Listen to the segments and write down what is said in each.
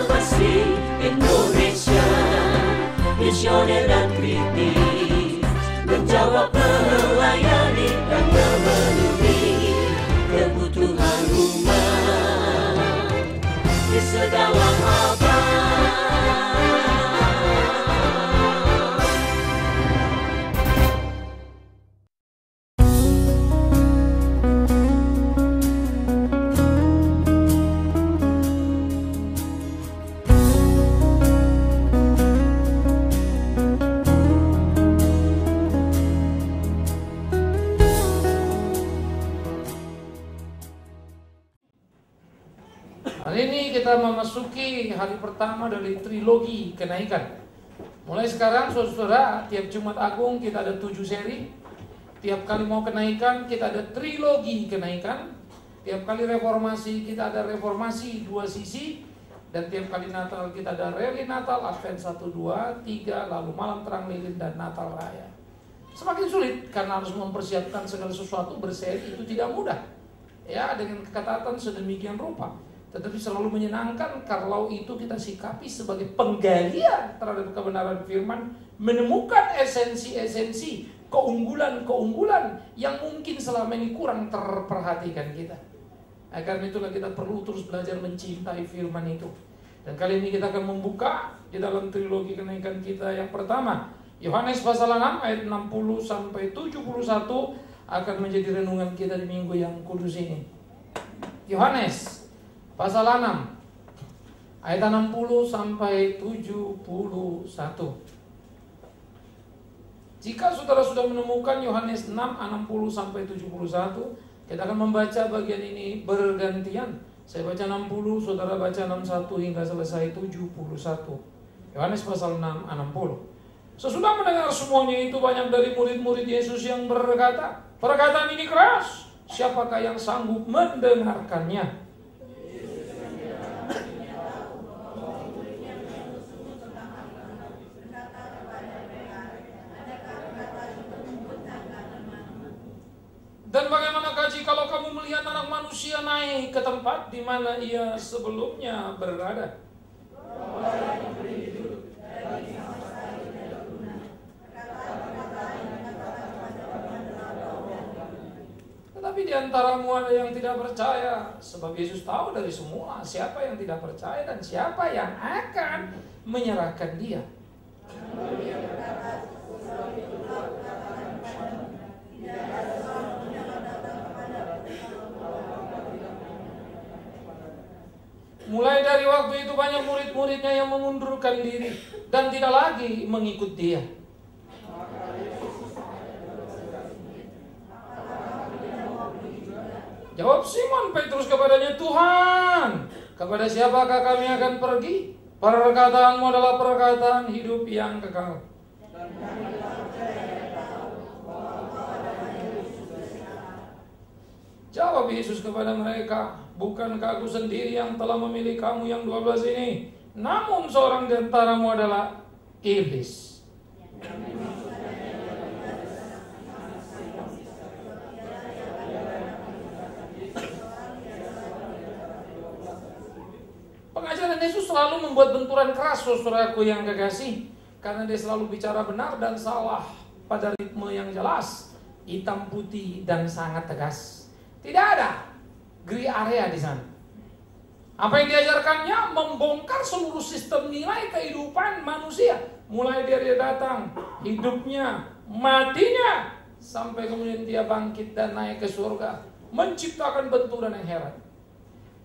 Reformasi Indonesia, misioner dan kritis, menjawab, melayani dan memenuhi kebutuhan umat di segala abad. Hari ini kita memasuki hari pertama dari trilogi kenaikan. Mulai sekarang saudara-saudara, tiap Jumat Agung kita ada 7 seri. Tiap kali mau kenaikan kita ada trilogi kenaikan. Tiap kali reformasi kita ada reformasi 2 sisi. Dan tiap kali Natal kita ada rally Natal, Advent 1, 2, 3, lalu malam terang lilin dan Natal Raya. Semakin sulit karena harus mempersiapkan segala sesuatu berseri, itu tidak mudah. Ya, dengan keketatan sedemikian rupa. Tetapi selalu menyenangkan kalau itu kita sikapi sebagai penggalian terhadap kebenaran firman, menemukan esensi-esensi, keunggulan-keunggulan yang mungkin selama ini kurang terperhatikan kita. Karena itulah kita perlu terus belajar mencintai firman itu. Dan kali ini kita akan membuka di dalam trilogi kenaikan kita yang pertama, Yohanes pasal 6 ayat 60 sampai 71 akan menjadi renungan kita di minggu yang kudus ini. Yohanes pasal 6 ayat 60 sampai 71. Jika saudara sudah menemukan Yohanes 6 60 sampai 71, kita akan membaca bagian ini bergantian. Saya baca 60, saudara baca 61 hingga selesai 71. Yohanes pasal 6 60. Sesudah mendengar semuanya itu, banyak dari murid-murid Yesus yang berkata, perkataan ini keras, siapakah yang sanggup mendengarkannya? Dan bagaimanakah jikalau kamu melihat anak manusia naik ke tempat di mana ia sebelumnya berada? Tetapi di antaramu ada yang tidak percaya, sebab Yesus tahu dari semula siapa yang tidak percaya dan siapa yang akan menyerahkan dia. Mulai dari waktu itu banyak murid-muridnya yang mengundurkan diri dan tidak lagi mengikut dia. Jawab Simon Petrus kepadanya, Tuhan, kepada siapakah kami akan pergi? Perkataanmu adalah perkataan hidup yang kekal. Jawab Yesus kepada mereka, bukankah aku sendiri yang telah memilih kamu yang 12 ini? Namun seorang di antaramu adalah iblis. Pengajaran Yesus selalu membuat benturan keras, saudaraku yang kekasih, karena dia selalu bicara benar dan salah pada ritme yang jelas, hitam putih dan sangat tegas. Tidak ada gray area di sana. Apa yang diajarkannya membongkar seluruh sistem nilai kehidupan manusia, mulai dari dia datang, hidupnya, matinya, sampai kemudian dia bangkit dan naik ke surga, menciptakan benturan yang heran.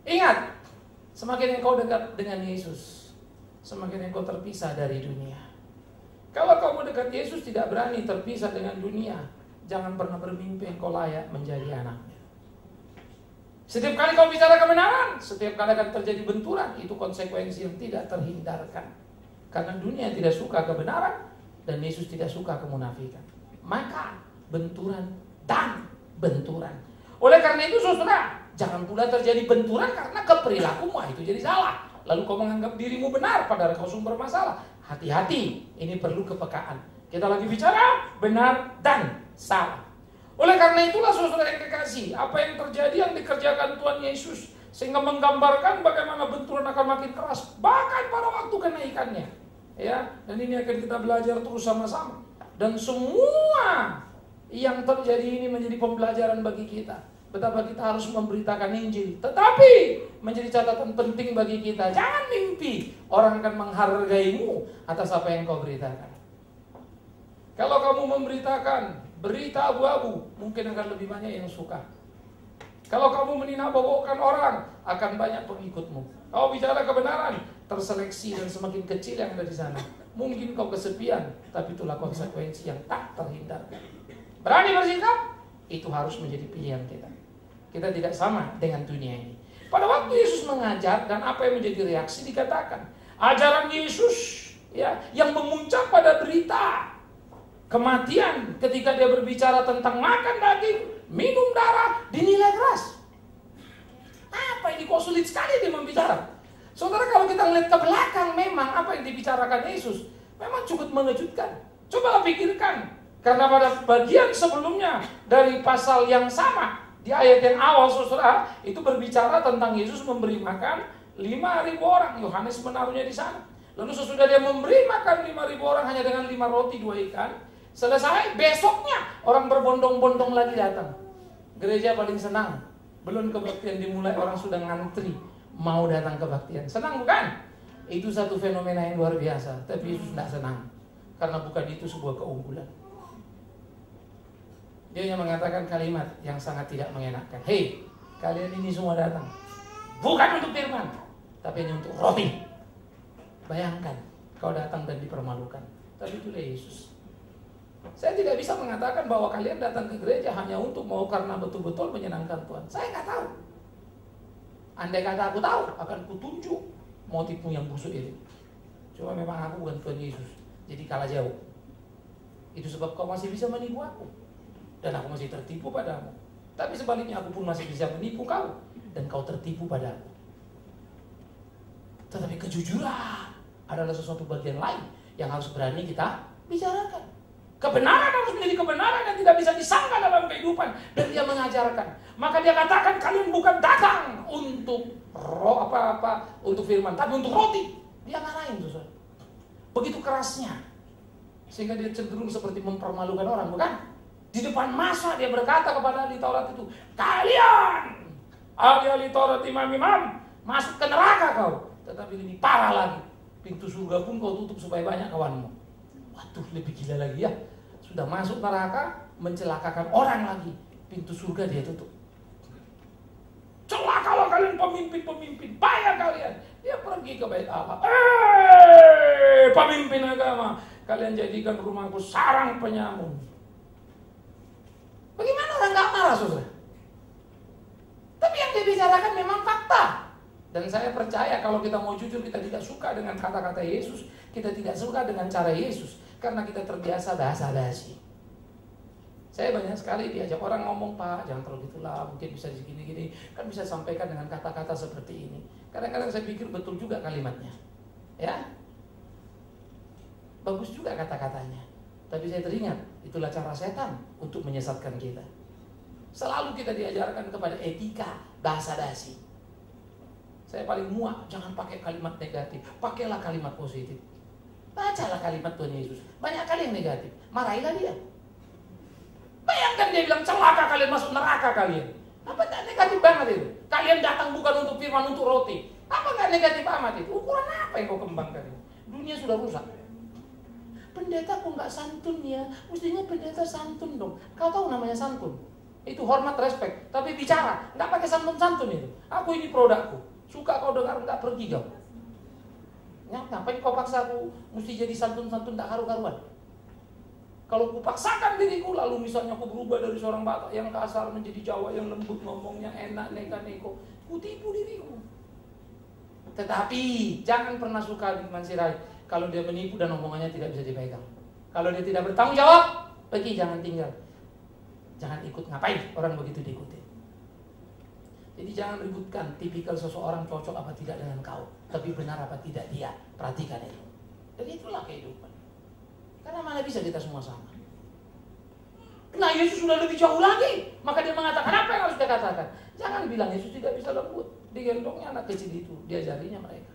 Ingat, semakin engkau dekat dengan Yesus, semakin engkau terpisah dari dunia. Kalau kamu dekat Yesus tidak berani terpisah dengan dunia, jangan pernah bermimpi engkau layak menjadi anaknya. Setiap kali kau bicara kebenaran, setiap kali akan terjadi benturan. Itu konsekuensi yang tidak terhindarkan. Karena dunia tidak suka kebenaran dan Yesus tidak suka kemunafikan. Maka benturan dan benturan. Oleh karena itu saudara, jangan pula terjadi benturan karena keperilakumu itu jadi salah. Lalu kau menganggap dirimu benar padahal kau sumber masalah. Hati-hati, ini perlu kepekaan. Kita lagi bicara benar dan salah. Oleh karena itulah saudara yang kekasih, apa yang terjadi yang dikerjakan Tuhan Yesus Sehingga menggambarkan bagaimana benturan akan makin keras bahkan pada waktu kenaikannya. Ya, dan ini akan kita belajar terus sama-sama. Dan semua yang terjadi ini menjadi pembelajaran bagi kita. Betapa kita harus memberitakan Injil. Tetapi menjadi catatan penting bagi kita, jangan mimpi orang akan menghargaimu atas apa yang kau beritakan. Kalau kamu memberitakan berita abu-abu, mungkin akan lebih banyak yang suka. Kalau kamu meninabobokan orang, akan banyak pengikutmu. Kau bicara kebenaran, terseleksi dan semakin kecil yang ada di sana. Mungkin kau kesepian, tapi itulah konsekuensi yang tak terhindarkan. Berani bersikap, itu harus menjadi pilihan kita. Kita tidak sama dengan dunia ini. Pada waktu Yesus mengajar dan apa yang menjadi reaksi dikatakan, ajaran Yesus ya yang memuncak pada berita kematian ketika dia berbicara tentang makan daging, minum darah, dinilai keras. Apa ini kok sulit sekali dia membicara. Saudara, kalau kita melihat ke belakang, memang apa yang dibicarakan Yesus memang cukup mengejutkan. Coba pikirkan, karena pada bagian sebelumnya dari pasal yang sama, di ayat yang awal saudara, itu berbicara tentang Yesus memberi makan 5.000 orang. Yohanes menaruhnya di sana. Lalu sesudah dia memberi makan 5.000 orang hanya dengan 5 roti 2 ikan, selesai, besoknya orang berbondong-bondong lagi datang. Gereja paling senang. Belum kebaktian dimulai, orang sudah ngantri mau datang kebaktian. Senang bukan? Itu satu fenomena yang luar biasa. Tapi Yesus tidak senang, karena bukan itu sebuah keunggulan. Dia hanya mengatakan kalimat yang sangat tidak mengenakan. Hei, kalian ini semua datang bukan untuk firman, tapi hanya untuk roti. Bayangkan, kau datang dan dipermalukan. Tapi itulah Yesus. Saya tidak bisa mengatakan bahwa kalian datang ke gereja hanya untuk mau karena betul-betul menyenangkan Tuhan. Saya nggak tahu. Andai kata aku tahu, akan kutunjuk motifmu yang busuk itu. Cuma memang aku bukan Tuhan Yesus, jadi kalah jauh. Itu sebab kau masih bisa menipu aku, dan aku masih tertipu padamu. Tapi sebaliknya aku pun masih bisa menipu kau, dan kau tertipu padaku. Tetapi kejujuran adalah sesuatu bagian lain yang harus berani kita bicarakan. Kebenaran harus menjadi kebenaran yang tidak bisa disangka dalam kehidupan. Dan dia mengajarkan. Maka dia katakan kalian bukan datang untuk untuk firman, tapi untuk roti. Dia ngarahin tuh. Begitu kerasnya. Sehingga dia cenderung seperti mempermalukan orang, bukan? Di depan masa dia berkata kepada ahli Taurat itu, kalian ahli Taurat, imam-imam, masuk ke neraka kau. Tetapi lebih parah lagi, pintu surga pun kau tutup supaya banyak kawanmu. Waduh, lebih gila lagi ya. Sudah masuk neraka, mencelakakan orang lagi. Pintu surga dia tutup. Celakalah kalian pemimpin-pemimpin, bayar kalian. Dia pergi ke bait Allah. Pemimpin agama, kalian jadikan rumahku sarang penyamun. Bagaimana orang gak marah, saudara? Tapi yang dibicarakan memang fakta. Dan saya percaya kalau kita mau jujur, kita tidak suka dengan kata-kata Yesus. Kita tidak suka dengan cara Yesus. Karena kita terbiasa basa-basi. Saya banyak sekali diajak orang ngomong, Pak, jangan terlalu gitulah, mungkin bisa segini-gini. Kan bisa sampaikan dengan kata-kata seperti ini. Kadang-kadang saya pikir betul juga kalimatnya. Ya, bagus juga kata-katanya. Tapi saya teringat, itulah cara setan untuk menyesatkan kita. Selalu kita diajarkan kepada etika basa-basi. Saya paling muak, jangan pakai kalimat negatif, pakailah kalimat positif. Bacalah kalimat Tuhan Yesus. Banyak kali yang negatif, marahilah dia. Bayangkan dia bilang celaka kalian, masuk neraka kalian. Apa tak negatif banget itu? Kalian datang bukan untuk firman, untuk roti. Apa gak negatif amat itu? Ukuran apa yang kau kembangkan itu? Dunia sudah rusak. Pendeta kok gak santun ya? Mestinya pendeta santun dong. Kau tahu namanya santun? Itu hormat, respect. Tapi bicara, gak pakai santun-santun itu. Aku ini produkku. Suka kau dengar, gak pergi kau. Ngapain kau paksa aku mesti jadi santun-santun tak karu-karuan? Kalau ku paksakan diriku, lalu misalnya aku berubah dari seorang Batak yang kasar menjadi Jawa yang lembut ngomongnya, enak, neka-neko, ku tipu diriku. Tetapi jangan pernah suka di Mansirai kalau dia menipu dan omongannya tidak bisa dipegang. Kalau dia tidak bertanggung jawab, pergi, jangan tinggal. Jangan ikut, ngapain orang begitu diikuti. Jadi jangan ributkan tipikal seseorang cocok apa tidak dengan kau, tapi benar apa tidak dia. Perhatikan itu. Dan itulah kehidupan. Karena mana bisa kita semua sama. Nah, Yesus sudah lebih jauh lagi. Maka dia mengatakan apa yang harus dia katakan. Jangan bilang Yesus tidak bisa lembut. digendongnya anak kecil itu, diajarinya mereka.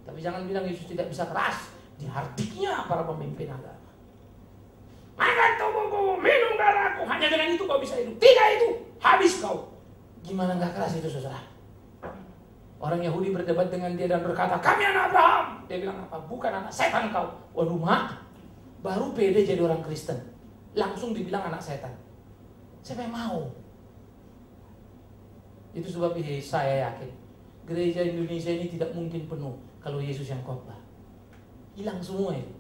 Tapi jangan bilang Yesus tidak bisa keras, dihardiknya para pemimpin agama. Makan tubuhku, minum darahku, hanya dengan itu kau bisa hidup. Tidak itu, habis kau. Gimana nggak keras itu saudara? Orang Yahudi berdebat dengan dia dan berkata, kami anak Abraham. Dia bilang apa? Bukan anak setan kau. Waduh mak, baru pede jadi orang Kristen, langsung dibilang anak setan. Siapa yang mau? Itu sebab saya yakin gereja Indonesia ini tidak mungkin penuh kalau Yesus yang khotbah. Hilang semua itu.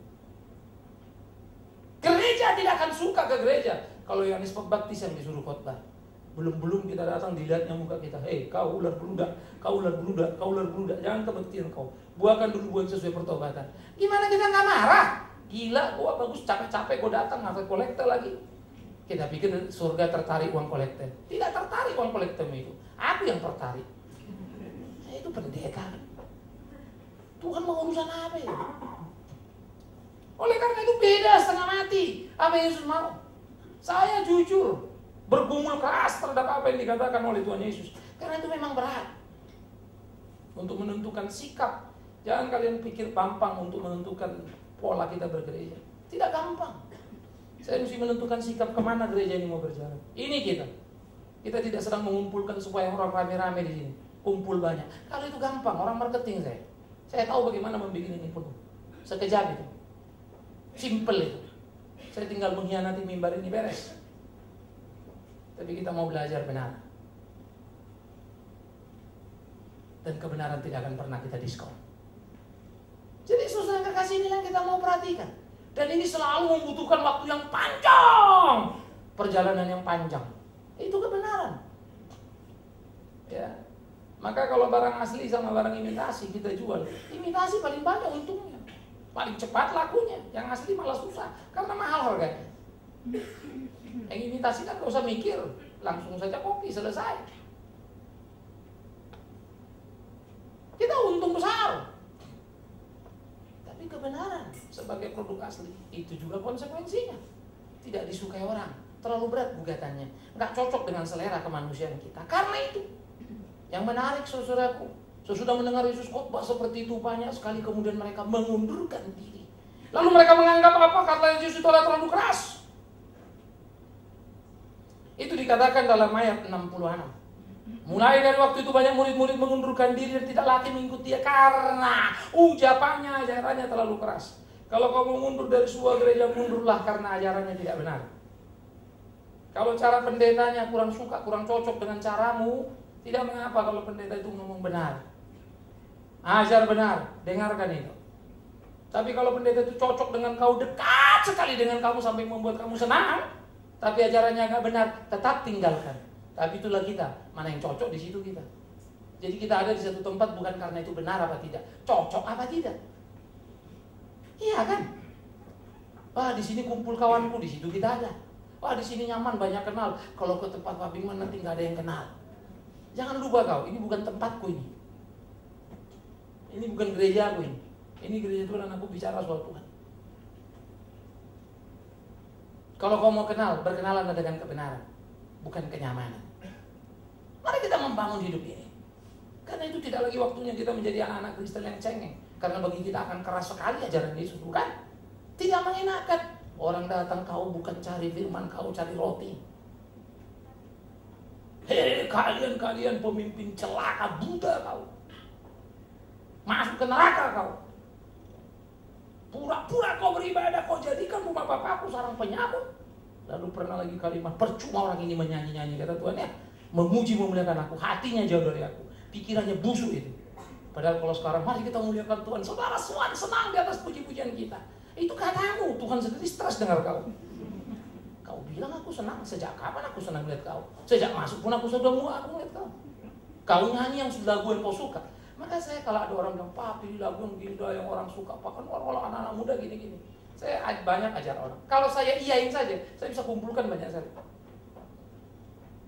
Gereja tidak akan suka ke gereja kalau Yohanes Pembaptis yang disuruh khotbah. Belum kita datang dilihatnya muka kita. Kau ular beludak, kau ular beludak, kau ular beludak. Jangan kebaktian kau. Buahkan dulu buah sesuai pertobatan. Gimana kita nggak marah? Gila, gua bagus capek-capek gua datang ngangkat kolektor lagi. Kita pikir surga tertarik uang kolektor. Tidak tertarik uang kolektor itu. Aku yang tertarik. Itu pendeta. Tuhan mau urusan apa ya? Oleh karena itu beda setengah mati. Apa yang Yesus mau? Saya jujur bergumul keras terhadap apa yang dikatakan oleh Tuhan Yesus. Karena itu memang berat. Untuk menentukan sikap. Jangan kalian pikir gampang untuk menentukan pola kita bergereja. Tidak gampang. Saya mesti menentukan sikap kemana gereja ini mau berjalan. Ini kita. Kita tidak sedang mengumpulkan supaya orang rame-rame di sini. Kumpul banyak. Kalau itu gampang, orang marketing saya. Saya tahu bagaimana membuat ini penuh. Sekejap itu. Simple itu. Saya tinggal mengkhianati mimbar ini beres. Tapi kita mau belajar benar. Dan kebenaran tidak akan pernah kita diskon. Jadi susah yang kekasih ini yang kita mau perhatikan. Dan ini selalu membutuhkan waktu yang panjang. Perjalanan yang panjang. Itu kebenaran. Ya. Maka kalau barang asli sama barang imitasi kita jual. Imitasi paling banyak untungnya. Paling cepat lakunya. Yang asli malah susah. Karena mahal harganya. Yang imitasi kan gak usah mikir. Langsung saja kopi, selesai. Kita untung besar. Tapi kebenaran sebagai produk asli itu juga konsekuensinya. Tidak disukai orang. Terlalu berat gugatannya. Gak cocok dengan selera kemanusiaan kita. Karena itu yang menarik saudaraku, sesudah mendengar Yesus khotbah seperti itu banyak sekali kemudian mereka mengundurkan diri. Lalu mereka menganggap apa? Kata Yesus itu adalah terlalu keras. Itu dikatakan dalam ayat 66. Mulai dari waktu itu banyak murid-murid mengundurkan diri dan tidak lagi mengikuti dia karena ucapannya, ajarannya terlalu keras. Kalau kau mau mundur dari sebuah gereja, mundurlah karena ajarannya tidak benar. Kalau cara pendetanya kurang suka, kurang cocok dengan caramu, tidak mengapa kalau pendeta itu ngomong benar. Ajar benar, dengarkan itu. Tapi kalau pendeta itu cocok dengan kau, dekat sekali dengan kamu sampai membuat kamu senang, tapi ajarannya agak benar, tetap tinggalkan. Tapi itulah kita, mana yang cocok di situ kita. Jadi kita ada di satu tempat bukan karena itu benar apa tidak, cocok apa tidak. Iya kan? Wah di sini kumpul kawanku, di situ kita ada. Wah di sini nyaman, banyak kenal. Kalau ke tempat Pak Bingman nanti nggak ada yang kenal. Jangan lupa kau, ini bukan tempatku ini. Ini bukan gereja aku ini. Ini gereja Tuhan, aku bicara soal Tuhan. Kalau kau mau kenal, berkenalan dengan kebenaran, bukan kenyamanan. Mari kita membangun hidup ini. Karena itu tidak lagi waktunya kita menjadi anak-anak Kristen yang cengeng. Karena bagi kita akan keras sekali ajaran Yesus, bukan? Tidak mengenakan. Orang datang kau bukan cari firman, kau cari roti. Hei kalian pemimpin celaka Buddha kau. Masuk ke neraka kau. Pura-pura kau beribadah, kau jadikan rumah bapakku sarang penyakit. Lalu pernah lagi kalimat, percuma orang ini menyanyi-nyanyi, kata Tuhan ya. Memuji memuliakan aku, hatinya jauh dari aku. Pikirannya busuk itu. Padahal kalau sekarang mari kita muliakan Tuhan. Saudara Tuhan senang di atas puji-pujian kita. Itu katamu, Tuhan sendiri stres dengar kau. Kau bilang aku senang, sejak kapan aku senang melihat kau? Sejak masuk pun aku sudah muak aku melihat kau. Kau nyanyi yang sudah lagu yang kau suka. Maka saya kalau ada orang bilang, Pak pilih lagu yang gila yang orang suka, Pak kan orang-orang anak-anak muda gini-gini. Saya banyak ajar orang. Kalau saya iyain saja, saya bisa kumpulkan banyak sekali.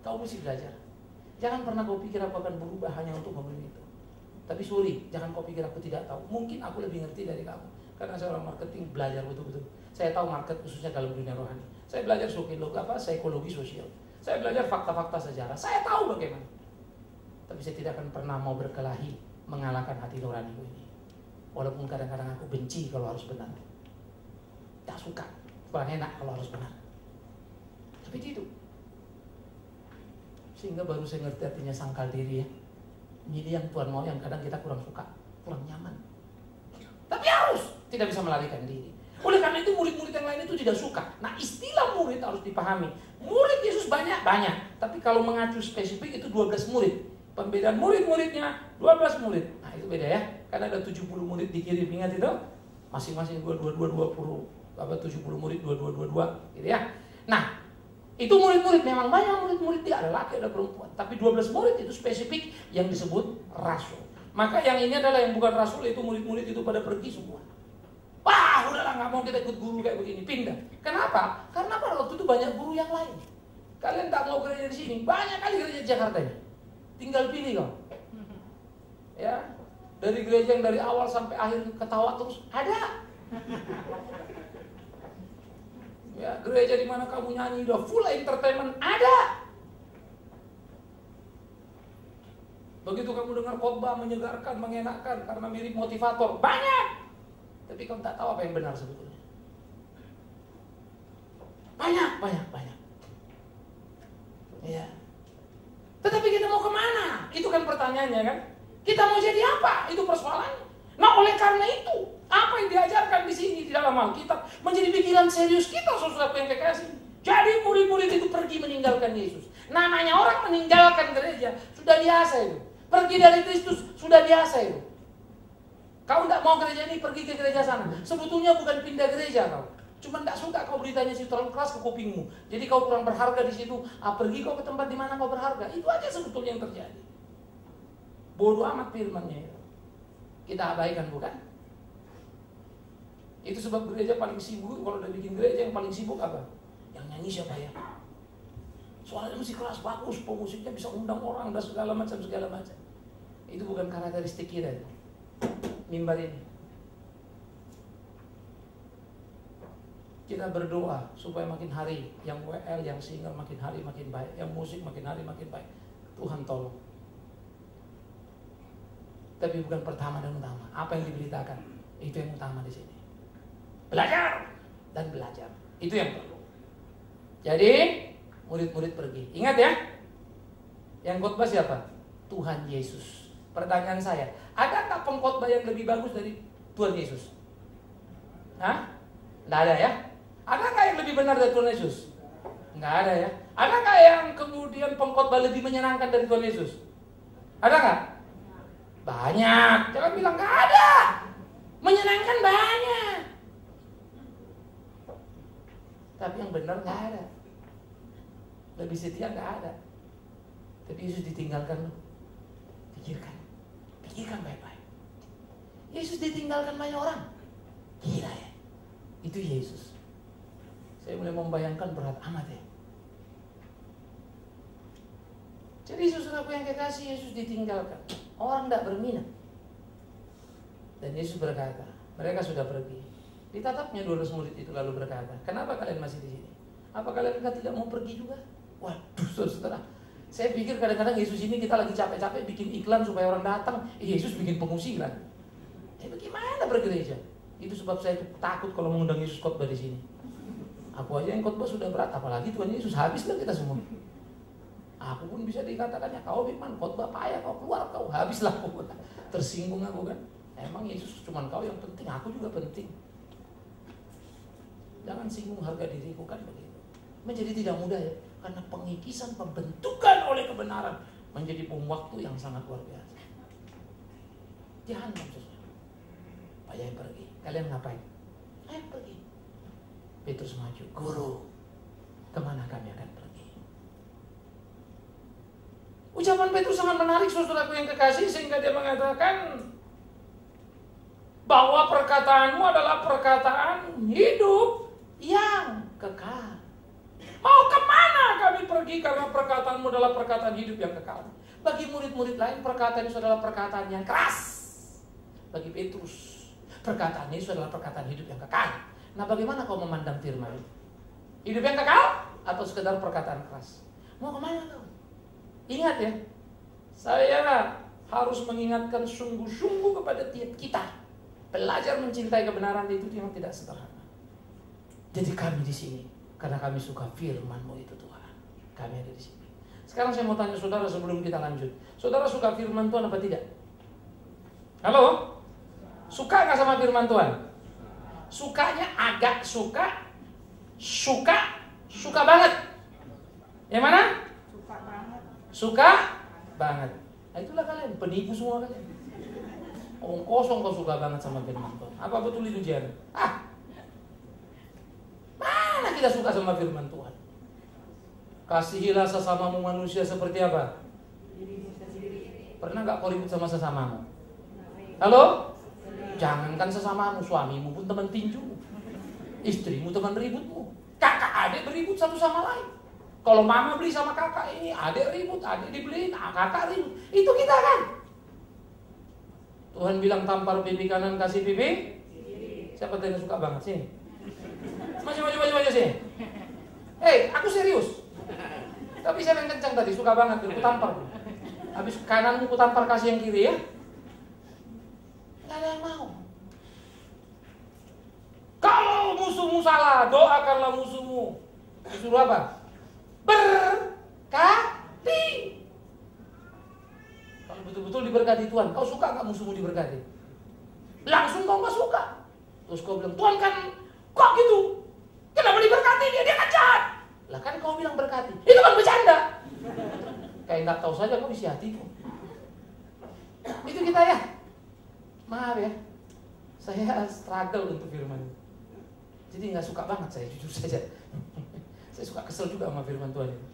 Kau mesti belajar. Jangan pernah kau pikir aku akan berubah hanya untuk membeli itu. Tapi sorry, jangan kau pikir aku tidak tahu. Mungkin aku lebih ngerti dari kamu. Karena saya orang marketing, belajar betul-betul. Saya tahu market khususnya dalam dunia rohani. Saya belajar psikologi sosial. Saya belajar fakta-fakta sejarah. Saya tahu bagaimana. Tapi saya tidak akan pernah mau berkelahi mengalahkan hati nuraniku ini. Walaupun kadang-kadang aku benci kalau harus benar. Tak suka, kurang enak kalau harus benar. Tapi itu. Sehingga baru saya ngerti artinya sangkal diri ya. Milih yang Tuhan mau, yang kadang kita kurang suka, kurang nyaman. Tapi harus, tidak bisa melarikan diri. Oleh karena itu murid-murid yang lain itu tidak suka. Nah, istilah murid harus dipahami. Murid Yesus banyak, tapi kalau mengacu spesifik itu 12 murid. Pembedaan murid-muridnya 12 murid. Nah, itu beda ya. Karena ada 70 murid dikirim, ingat itu? Masing-masing 22 70 murid 22 gitu ya. Nah, itu murid-murid, memang banyak murid-murid, dia ada laki, ada perempuan. Tapi 12 murid itu spesifik yang disebut rasul. Maka yang ini adalah yang bukan rasul, itu murid-murid itu pada pergi semua. Wah, udahlah nggak mau kita ikut guru kayak begini, pindah. Kenapa? Karena pada waktu itu banyak guru yang lain. Kalian tak mau gereja di sini, banyak kali gereja di Jakarta ini. Tinggal pilih kau. Ya, dari gereja yang dari awal sampai akhir ketawa terus ada. Ya, gereja di mana kamu nyanyi udah full entertainment ada. Begitu kamu dengar khotbah menyegarkan, mengenakkan karena mirip motivator, banyak. Tapi kamu tak tahu apa yang benar sebetulnya. Banyak. Ya. Tetapi kita mau kemana? Itu kan pertanyaannya kan. Kita mau jadi apa? Itu persoalannya. Nah, oleh karena itu, apa yang diajarkan di sini di dalam Alkitab menjadi pikiran serius kita, saudaraku yang kekasih. Jadi murid-murid itu pergi meninggalkan Yesus. Namanya orang meninggalkan gereja sudah biasa itu. Pergi dari Kristus sudah biasa itu. Kau tidak mau gereja ini, pergi ke gereja sana. Sebetulnya bukan pindah gereja kau. Cuma tidak suka kau beritanya situ terlalu keras ke kupingmu. Jadi kau kurang berharga di situ. Pergi kau ke tempat di mana kau berharga. Itu aja sebetulnya yang terjadi. Bodoh amat firman-Nya itu. Kita abaikan bukan? Itu sebab gereja paling sibuk. Kalau udah bikin gereja yang paling sibuk apa? Yang nyanyi siapa ya? Suaranya mesti keras, bagus, pemusiknya bisa undang orang dan segala macam. Itu bukan karakteristik kita itu. Mimbar ini. Kita berdoa supaya makin hari yang WL, yang singer makin hari makin baik, yang musik makin hari makin baik. Tuhan tolong. Tapi bukan pertama dan utama. Apa yang diberitakan itu yang utama di sini. Belajar dan belajar. Itu yang perlu. Jadi murid-murid pergi. Ingat ya. Yang khotbah siapa? Tuhan Yesus. Pertanyaan saya, ada tak pengkhotbah yang lebih bagus dari Tuhan Yesus? Hah? Nggak ada ya? Adakah yang lebih benar dari Tuhan Yesus? Nggak ada ya? Adakah yang kemudian pengkhotbah lebih menyenangkan dari Tuhan Yesus? Ada nggak? Banyak. Jangan bilang nggak ada. Menyenangkan banyak. Tapi yang benar nggak ada. Lebih setia nggak ada. Tapi Yesus ditinggalkan loh. Pikirkan baik-baik. Yesus ditinggalkan banyak orang. Gila ya. Itu Yesus. Saya mulai membayangkan berat amat ya. Jadi saudaraku yang kekasih, Yesus ditinggalkan. Orang tidak berminat. Dan Yesus berkata, mereka sudah pergi. Ditatapnya 12 murid itu lalu berkata, kenapa kalian masih di sini? Apa kalian tidak mau pergi juga? Waduh saudara. Saya pikir kadang-kadang Yesus ini kita lagi capek-capek bikin iklan supaya orang datang. Yesus bikin pengusiran. Bagaimana bergereja? Itu sebab saya takut kalau mengundang Yesus khotbah di sini. Aku aja yang khotbah sudah berat, apalagi Tuhan Yesus, habislah kita semua. Aku pun bisa dikatakannya, kau Firman khotbah payah, kau keluar, kau habislah aku. Tersinggung aku kan. Emang Yesus cuma kau yang penting, aku juga penting. Jangan singgung harga diriku kan begitu. Menjadi tidak mudah ya. Karena pengikisan, pembentukan oleh kebenaran menjadi bom waktu yang sangat luar biasa. Jangan maksudnya. Ayah pergi. Kalian ngapain? Ayo pergi. Petrus maju. Guru, kemana kami akan pergi? Ucapan Petrus sangat menarik saudaraku yang kekasih. Sehingga dia mengatakan bahwa perkataanmu adalah perkataan hidup yang kekal. Mau kemana kami pergi karena perkataanmu adalah perkataan hidup yang kekal. Bagi murid-murid lain perkataan itu adalah perkataan yang keras. Bagi Petrus perkataan itu adalah perkataan hidup yang kekal. Nah bagaimana kau memandang firman itu? Hidup yang kekal atau sekedar perkataan keras? Mau kemana kau? Ingat ya, Saya harus mengingatkan sungguh-sungguh kepada tiap kita. Belajar mencintai kebenaran itu memang tidak sederhana. Jadi kami di sini karena kami suka firman-Mu itu Tuhan. Kami ada di sini. Sekarang saya mau tanya saudara sebelum kita lanjut. Saudara suka firman Tuhan apa tidak? Halo? Suka nggak sama firman Tuhan? Sukanya agak suka, suka banget. Yang mana? Suka banget. Suka banget. Nah itulah kalian, penipu semua kalian. Omong kosong kau suka banget sama firman Tuhan. Apa betul itu Jan? Mana kita suka sama firman Tuhan? Kasihilah sesamamu manusia seperti apa? Pernah gak kau ribut sama sesamamu? Halo? Jangankan sesamamu, suamimu pun teman tinju, istrimu teman ributmu, kakak adik beribut satu sama lain. Kalau mama beli sama kakak ini, adik ribut, adik dibeliin, kakak ribut. Itu kita kan? Tuhan bilang tampar pipi kanan kasih pipi. Siapa yang suka banget sih? Maju sih. Hei, aku serius. Tapi saya yang kencang tadi, suka banget, aku tampar. Habis kananmu ku tampar kasih yang kiri ya. Gak ada yang mau. Kalau musuhmu salah, doakanlah musuhmu. Disuruh apa? Berkati. Kalau betul-betul diberkati Tuhan, kau suka gak musuhmu diberkati? Langsung kau gak suka. Terus kau bilang, Tuhan kan kok gitu? Kenapa diberkati dia? Dia kan jahat. Lah kan kau bilang berkati. Itu kan bercanda. Kayak gak tahu saja kau isi hatiku. Itu kita ya. Maaf ya, saya struggle untuk firman. Jadi gak suka banget saya, jujur saja. Saya suka kesel juga sama firman Tuhan itu.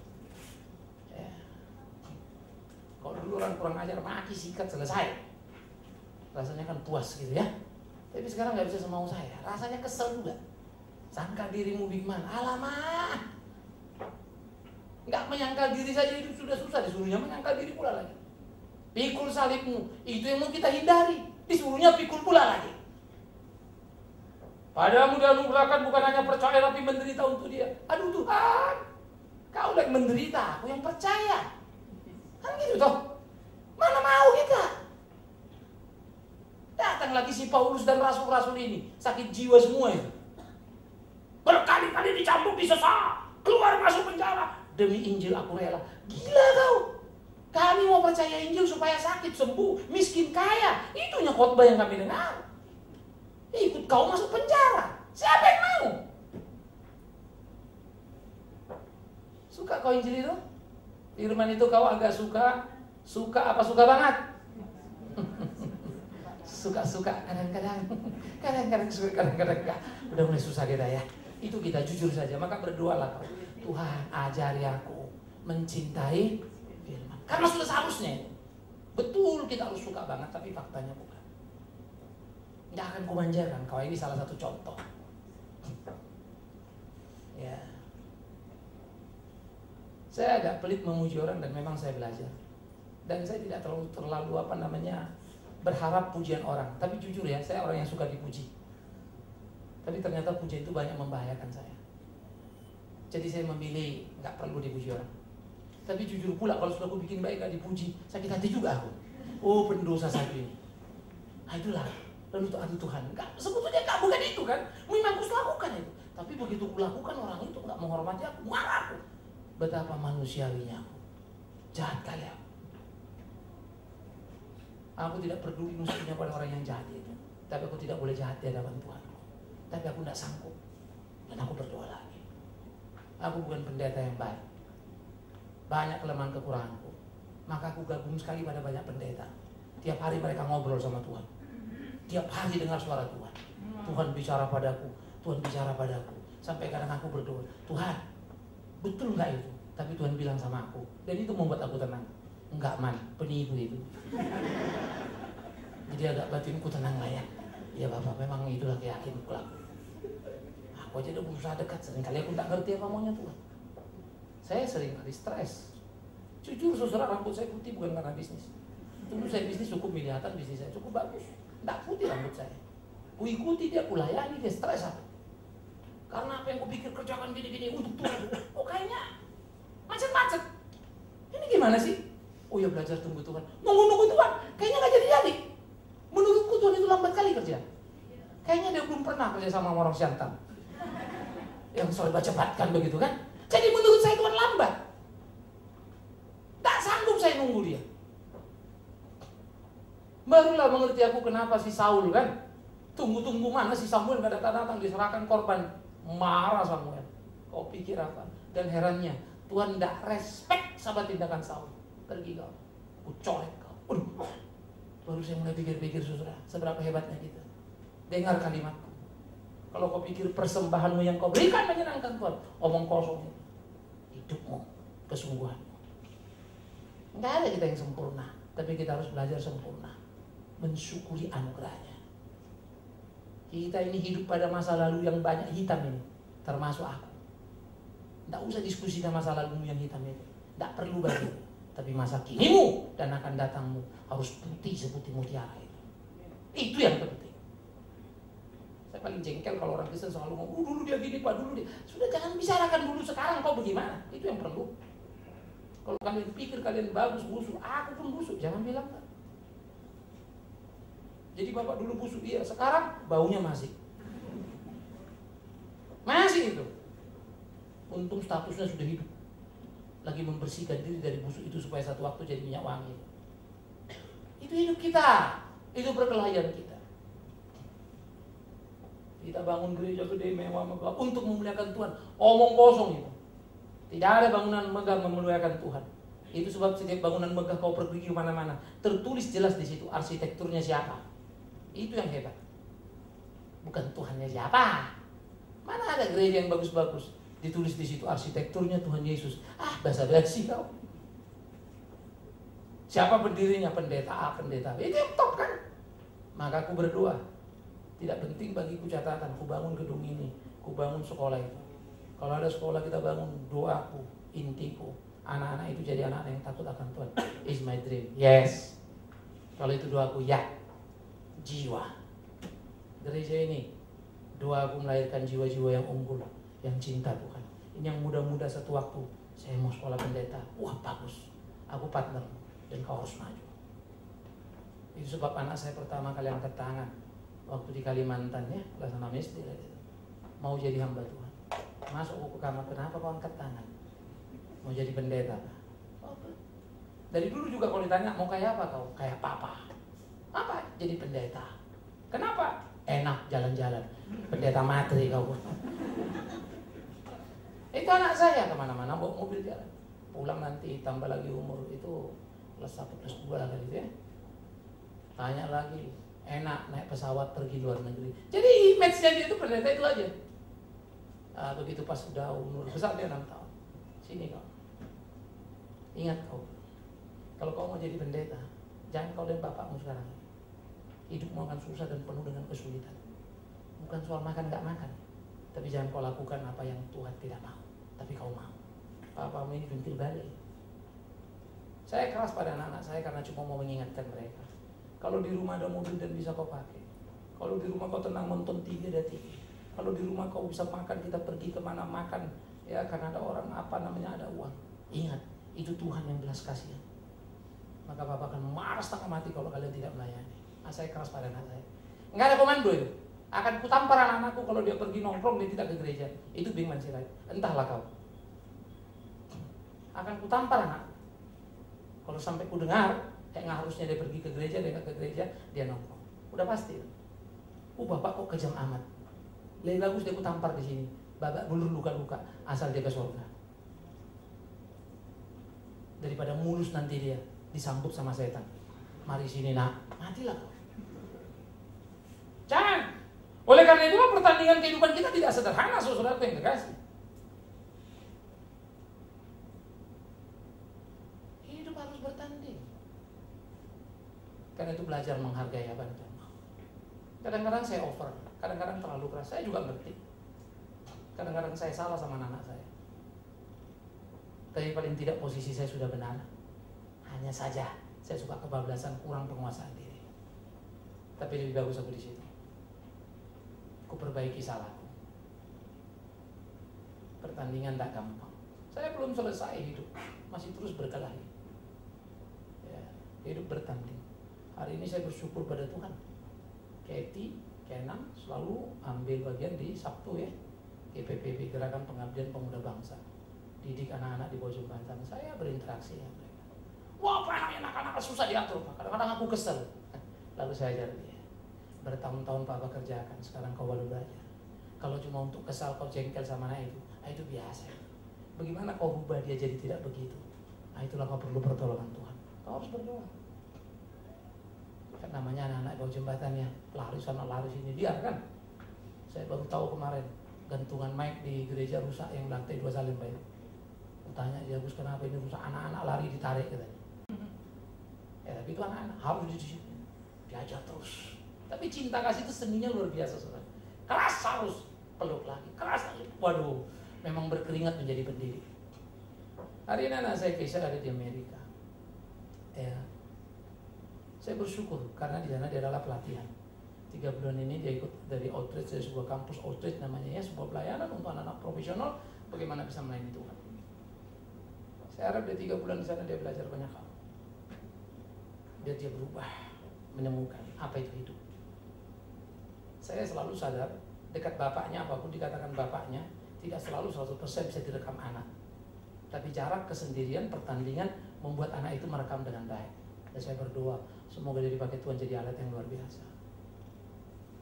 Ya. Kalau dulu orang kurang ajar, maki, sikat, selesai. Rasanya kan puas gitu ya. Tapi sekarang gak bisa semau saya. Rasanya kesel juga. Sangka dirimu bagaimana? Alamak. Gak menyangkal diri saja itu sudah susah. Disuruhnya menyangkal diri pula lagi. Pikul salibmu, itu yang mau kita hindari. Disuruhnya pikul pula lagi. Padamu dianugerahkan bukan hanya percaya tapi menderita untuk dia. Aduh Tuhan, kau lagi menderita, aku yang percaya. Kan gitu toh. Mana mau kita? Datang lagi si Paulus dan rasul-rasul ini, sakit jiwa semua itu. Berkali-kali dicambuk, disesat, keluar masuk penjara. Demi Injil aku rela. Gila kau. Kami mau percaya Injil supaya sakit, sembuh, miskin, kaya. Itunya khotbah yang kami dengar. Ikut kau masuk penjara. Siapa yang mau? Suka kau Injil itu? Firman itu kau agak suka. Suka apa suka banget? Suka-suka kadang-kadang. Kadang-kadang suka, kadang-kadang enggak. Udah mulai susah kita ya. Itu kita jujur saja. Maka berdoalah kau. Tuhan ajari aku mencintai firman. Karena sudah seharusnya. Betul kita harus suka banget, tapi faktanya bukan. Nggak akan kumanjakan. Kau ini salah satu contoh. Ya. Saya agak pelit memuji orang dan memang saya belajar. Dan saya tidak terlalu berharap pujian orang. Tapi jujur ya, saya orang yang suka dipuji. Tapi ternyata pujian itu banyak membahayakan saya. Jadi saya memilih nggak perlu dipuji orang. Tapi jujur pula kalau sudah aku bikin baik gak dipuji, sakit hati juga aku. Oh pendosa satu ini. Nah itulah. Lalu aduh Tuhan, sebetulnya gak bukan itu kan. Memang aku lakukan itu. Tapi begitu kulakukan orang itu gak menghormati aku, marah aku. Betapa manusiawinya aku. Jahat kali aku. Aku tidak peduli musuhnya pada orang yang jahat itu. Tapi aku tidak boleh jahat di hadapan Tuhan. Tapi aku tidak sanggup. Dan aku berdoa lagi. Aku bukan pendeta yang baik. Banyak kelemahan kekuranganku. Maka aku gabung sekali pada banyak pendeta. Tiap hari mereka ngobrol sama Tuhan. Tiap hari dengar suara Tuhan. Tuhan bicara padaku. Tuhan bicara padaku. Sampai kadang aku berdoa. Tuhan, betul gak itu? Tapi Tuhan bilang sama aku. Dan itu membuat aku tenang. Enggak man, penipu itu. Jadi agak batinku tenang lah ya. Ya Bapak, memang itulah keyakinanku aku. Aku aja udah berusaha dekat. Seringkali aku gak ngerti apa maunya Tuhan. Saya sering kali stres. Jujur saudara, rambut saya putih bukan karena bisnis. Dulu saya bisnis cukup kelihatan, bisnis saya cukup bagus. Nggak putih rambut saya. Ku ikuti dia, ku layani dia, stres aku. Karena apa yang ku pikir kerjakan gini-gini untuk Tuhan. Oh kayaknya macet-macet. Ini gimana sih? Oh Oh ya belajar tunggu Tuhan. Nunggu Tuhan, kayaknya nggak jadi-jadi. Menurutku Tuhan itu lambat kali kerja. Kayaknya dia belum pernah kerja sama orang Siantan. Yang soal cepat kan begitu kan. Jadi menurut saya Tuhan lambat. Tak sanggup saya nunggu dia. Barulah mengerti aku kenapa si Saul kan. Tunggu-tunggu mana si Samuel gak datang-datang, diserahkan korban. Marah Samuel. Kau pikir apa? Dan herannya Tuhan tidak respect sama tindakan Saul. Pergi kau, aku colek kau. Baru saya mulai pikir-pikir saudara, seberapa hebatnya kita. Dengar kalimatku. Kalau kau pikir persembahanmu yang kau berikan menyenangkan Tuhan, omong kosong. Hidupmu, kesungguhanmu. Nggak ada kita yang sempurna, tapi kita harus belajar sempurna, mensyukuri anugerahnya. Kita ini hidup pada masa lalu yang banyak hitam ini, termasuk aku. Nggak usah diskusikan masa lalumu yang hitam itu, nggak perlu bagi. Tapi masa kinimu dan akan datangmu harus putih seputih mutiara itu. Itu yang penting. Saya paling jengkel kalau orang Kristen selalu ngomong, dulu dia gini Pak, dulu dia. Sudah jangan bicarakan dulu sekarang kau bagaimana. Itu yang perlu. Kalau kalian pikir kalian bagus, busuk, aku pun busuk, jangan bilang kan. Jadi bapak dulu busuk, iya, sekarang baunya masih itu. Untung statusnya sudah hidup, lagi membersihkan diri dari busuk itu supaya satu waktu jadi minyak wangi. Itu hidup kita, itu perkelahian kita. Kita bangun gereja gede mewah-mewah untuk memuliakan Tuhan, omong kosong itu. Tidak ada bangunan megah memuliakan Tuhan. Itu sebab setiap bangunan megah kau pergi ke mana-mana, tertulis jelas di situ arsitekturnya siapa. Itu yang hebat. Bukan Tuhannya siapa. Mana ada gereja yang bagus-bagus, ditulis di situ arsitekturnya Tuhan Yesus. Basa-basi kau. Siapa pendirinya? Pendeta A, pendeta B. Itu yang top kan. Maka aku berdoa. Tidak penting bagiku catatan, ku bangun gedung ini, ku bangun sekolah itu. Kalau ada sekolah kita bangun, doaku, intiku, anak-anak itu jadi anak-anak yang takut akan Tuhan. Is my dream. Yes. Kalau itu doaku, ya. Jiwa. Gereja ini, doaku melahirkan jiwa-jiwa yang unggul, yang cinta Tuhan. Ini yang muda-muda satu waktu, saya mau sekolah pendeta. Wah bagus, aku partner dan kau harus maju. Itu sebab anak saya pertama kali angkat tangan waktu di Kalimantan ya, kelas 6 SD mau jadi hamba Tuhan. Masuk ke kamar, kenapa kau angkat tangan? Mau jadi pendeta. Dari dulu juga kalau ditanya mau kayak apa kau? Kayak papa. Apa? Jadi pendeta. Kenapa? Enak jalan-jalan. Pendeta materi kau. Itu anak saya kemana-mana bawa mobil jalan. Pulang nanti tambah lagi umur itu kelas 1 kelas 2 lah kali ya. Tanya lagi, enak naik pesawat pergi luar negeri. Jadi image-nya dia itu pendeta itu aja. Begitu pas sudah umur besar dia 6 tahun. Sini kau. Ingat kau. Kalau kau mau jadi pendeta, jangan kau dan bapakmu sekarang. Hidupmu akan susah dan penuh dengan kesulitan. Bukan soal makan nggak makan, tapi jangan kau lakukan apa yang Tuhan tidak mau, tapi kau mau. Papamu ini bintil balik. Saya keras pada anak-anak saya karena cuma mau mengingatkan mereka. Kalau di rumah ada mobil dan bisa kau pakai. Kalau di rumah kau tenang nonton TV ada TV. Kalau di rumah kau bisa makan, kita pergi kemana makan, ya karena ada orang ada uang. Ingat, itu Tuhan yang belas kasihan. Maka Bapak akan marah setengah mati kalau kalian tidak melayani. Saya keras pada anak saya. Enggak ada komando itu. Akan kutampar anak-anakku kalau dia pergi nongkrong, dia tidak ke gereja. Itu Bing Mansirait. Entahlah kau. Akan kutampar anak. Kalau sampai ku dengar, nggak harusnya dia pergi ke gereja, dia nggak ke gereja, dia nongkrong. Udah pasti. Bapak kok kejam amat. Lebih bagus dia ku tampar di sini. Babak belur luka-luka, asal dia ke surga. Daripada mulus nanti dia disambut sama setan. Mari sini nak, matilah kau. Jangan. Oleh karena itulah pertandingan kehidupan kita tidak sederhana, saudaraku yang terkasih. Hidup harus bertanding. Karena itu belajar menghargai apa yang Tuhan mau. Kadang-kadang saya over, kadang-kadang terlalu keras. Saya juga ngerti. Kadang-kadang saya salah sama anak saya. Tapi paling tidak posisi saya sudah benar. Hanya saja saya suka kebablasan, kurang penguasaan diri. Tapi lebih bagus aku di situ. Aku perbaiki salahku. Pertandingan tak gampang. Saya belum selesai hidup, masih terus berkelahi. hidup bertanding. Hari ini saya bersyukur pada Tuhan. Kathy, Kenan selalu ambil bagian di Sabtu ya, GPPB, Gerakan Pengabdian Pemuda Bangsa. Didik anak-anak di bawah jembatan. Saya berinteraksi dengan mereka. Wah, Pak, anak-anak susah diatur, Pak. Kadang-kadang aku kesel. Lalu saya ajar dia. Bertahun-tahun Papa kerjakan, sekarang kau baru belajar. Kalau cuma untuk kesal kau jengkel sama anak itu biasa. Bagaimana kau ubah dia jadi tidak begitu? Nah, itulah kau perlu pertolongan Tuhan. Kau harus berdoa. Kan namanya anak-anak bawah jembatannya lari sana lari sini, biar kan. Saya baru tahu kemarin gantungan mic di gereja rusak yang lantai 2 Salemba itu. Tanya dia, Gus, kenapa ini rusak? Anak-anak lari ditarik katanya. Ya tapi itu anak-anak harus diajar terus. Tapi cinta kasih itu seninya luar biasa, saudara. Keras harus peluk lagi, keras lagi. Waduh, memang berkeringat menjadi pendiri. Hari ini anak saya Keisha ada di Amerika. Ya, saya bersyukur karena di sana dia adalah pelatihan. 3 bulan ini dia ikut dari outreach, dari sebuah kampus outreach namanya ya, sebuah pelayanan untuk anak-anak profesional bagaimana bisa melayani Tuhan. Saya harap dia 3 bulan di sana dia belajar banyak hal. Biar dia berubah, menemukan apa itu hidup. Saya selalu sadar dekat bapaknya, apapun dikatakan bapaknya, tidak selalu 100% bisa direkam anak. Tapi jarak, kesendirian, pertandingan membuat anak itu merekam dengan baik. Dan saya berdoa, semoga dia dipakai Tuhan jadi alat yang luar biasa.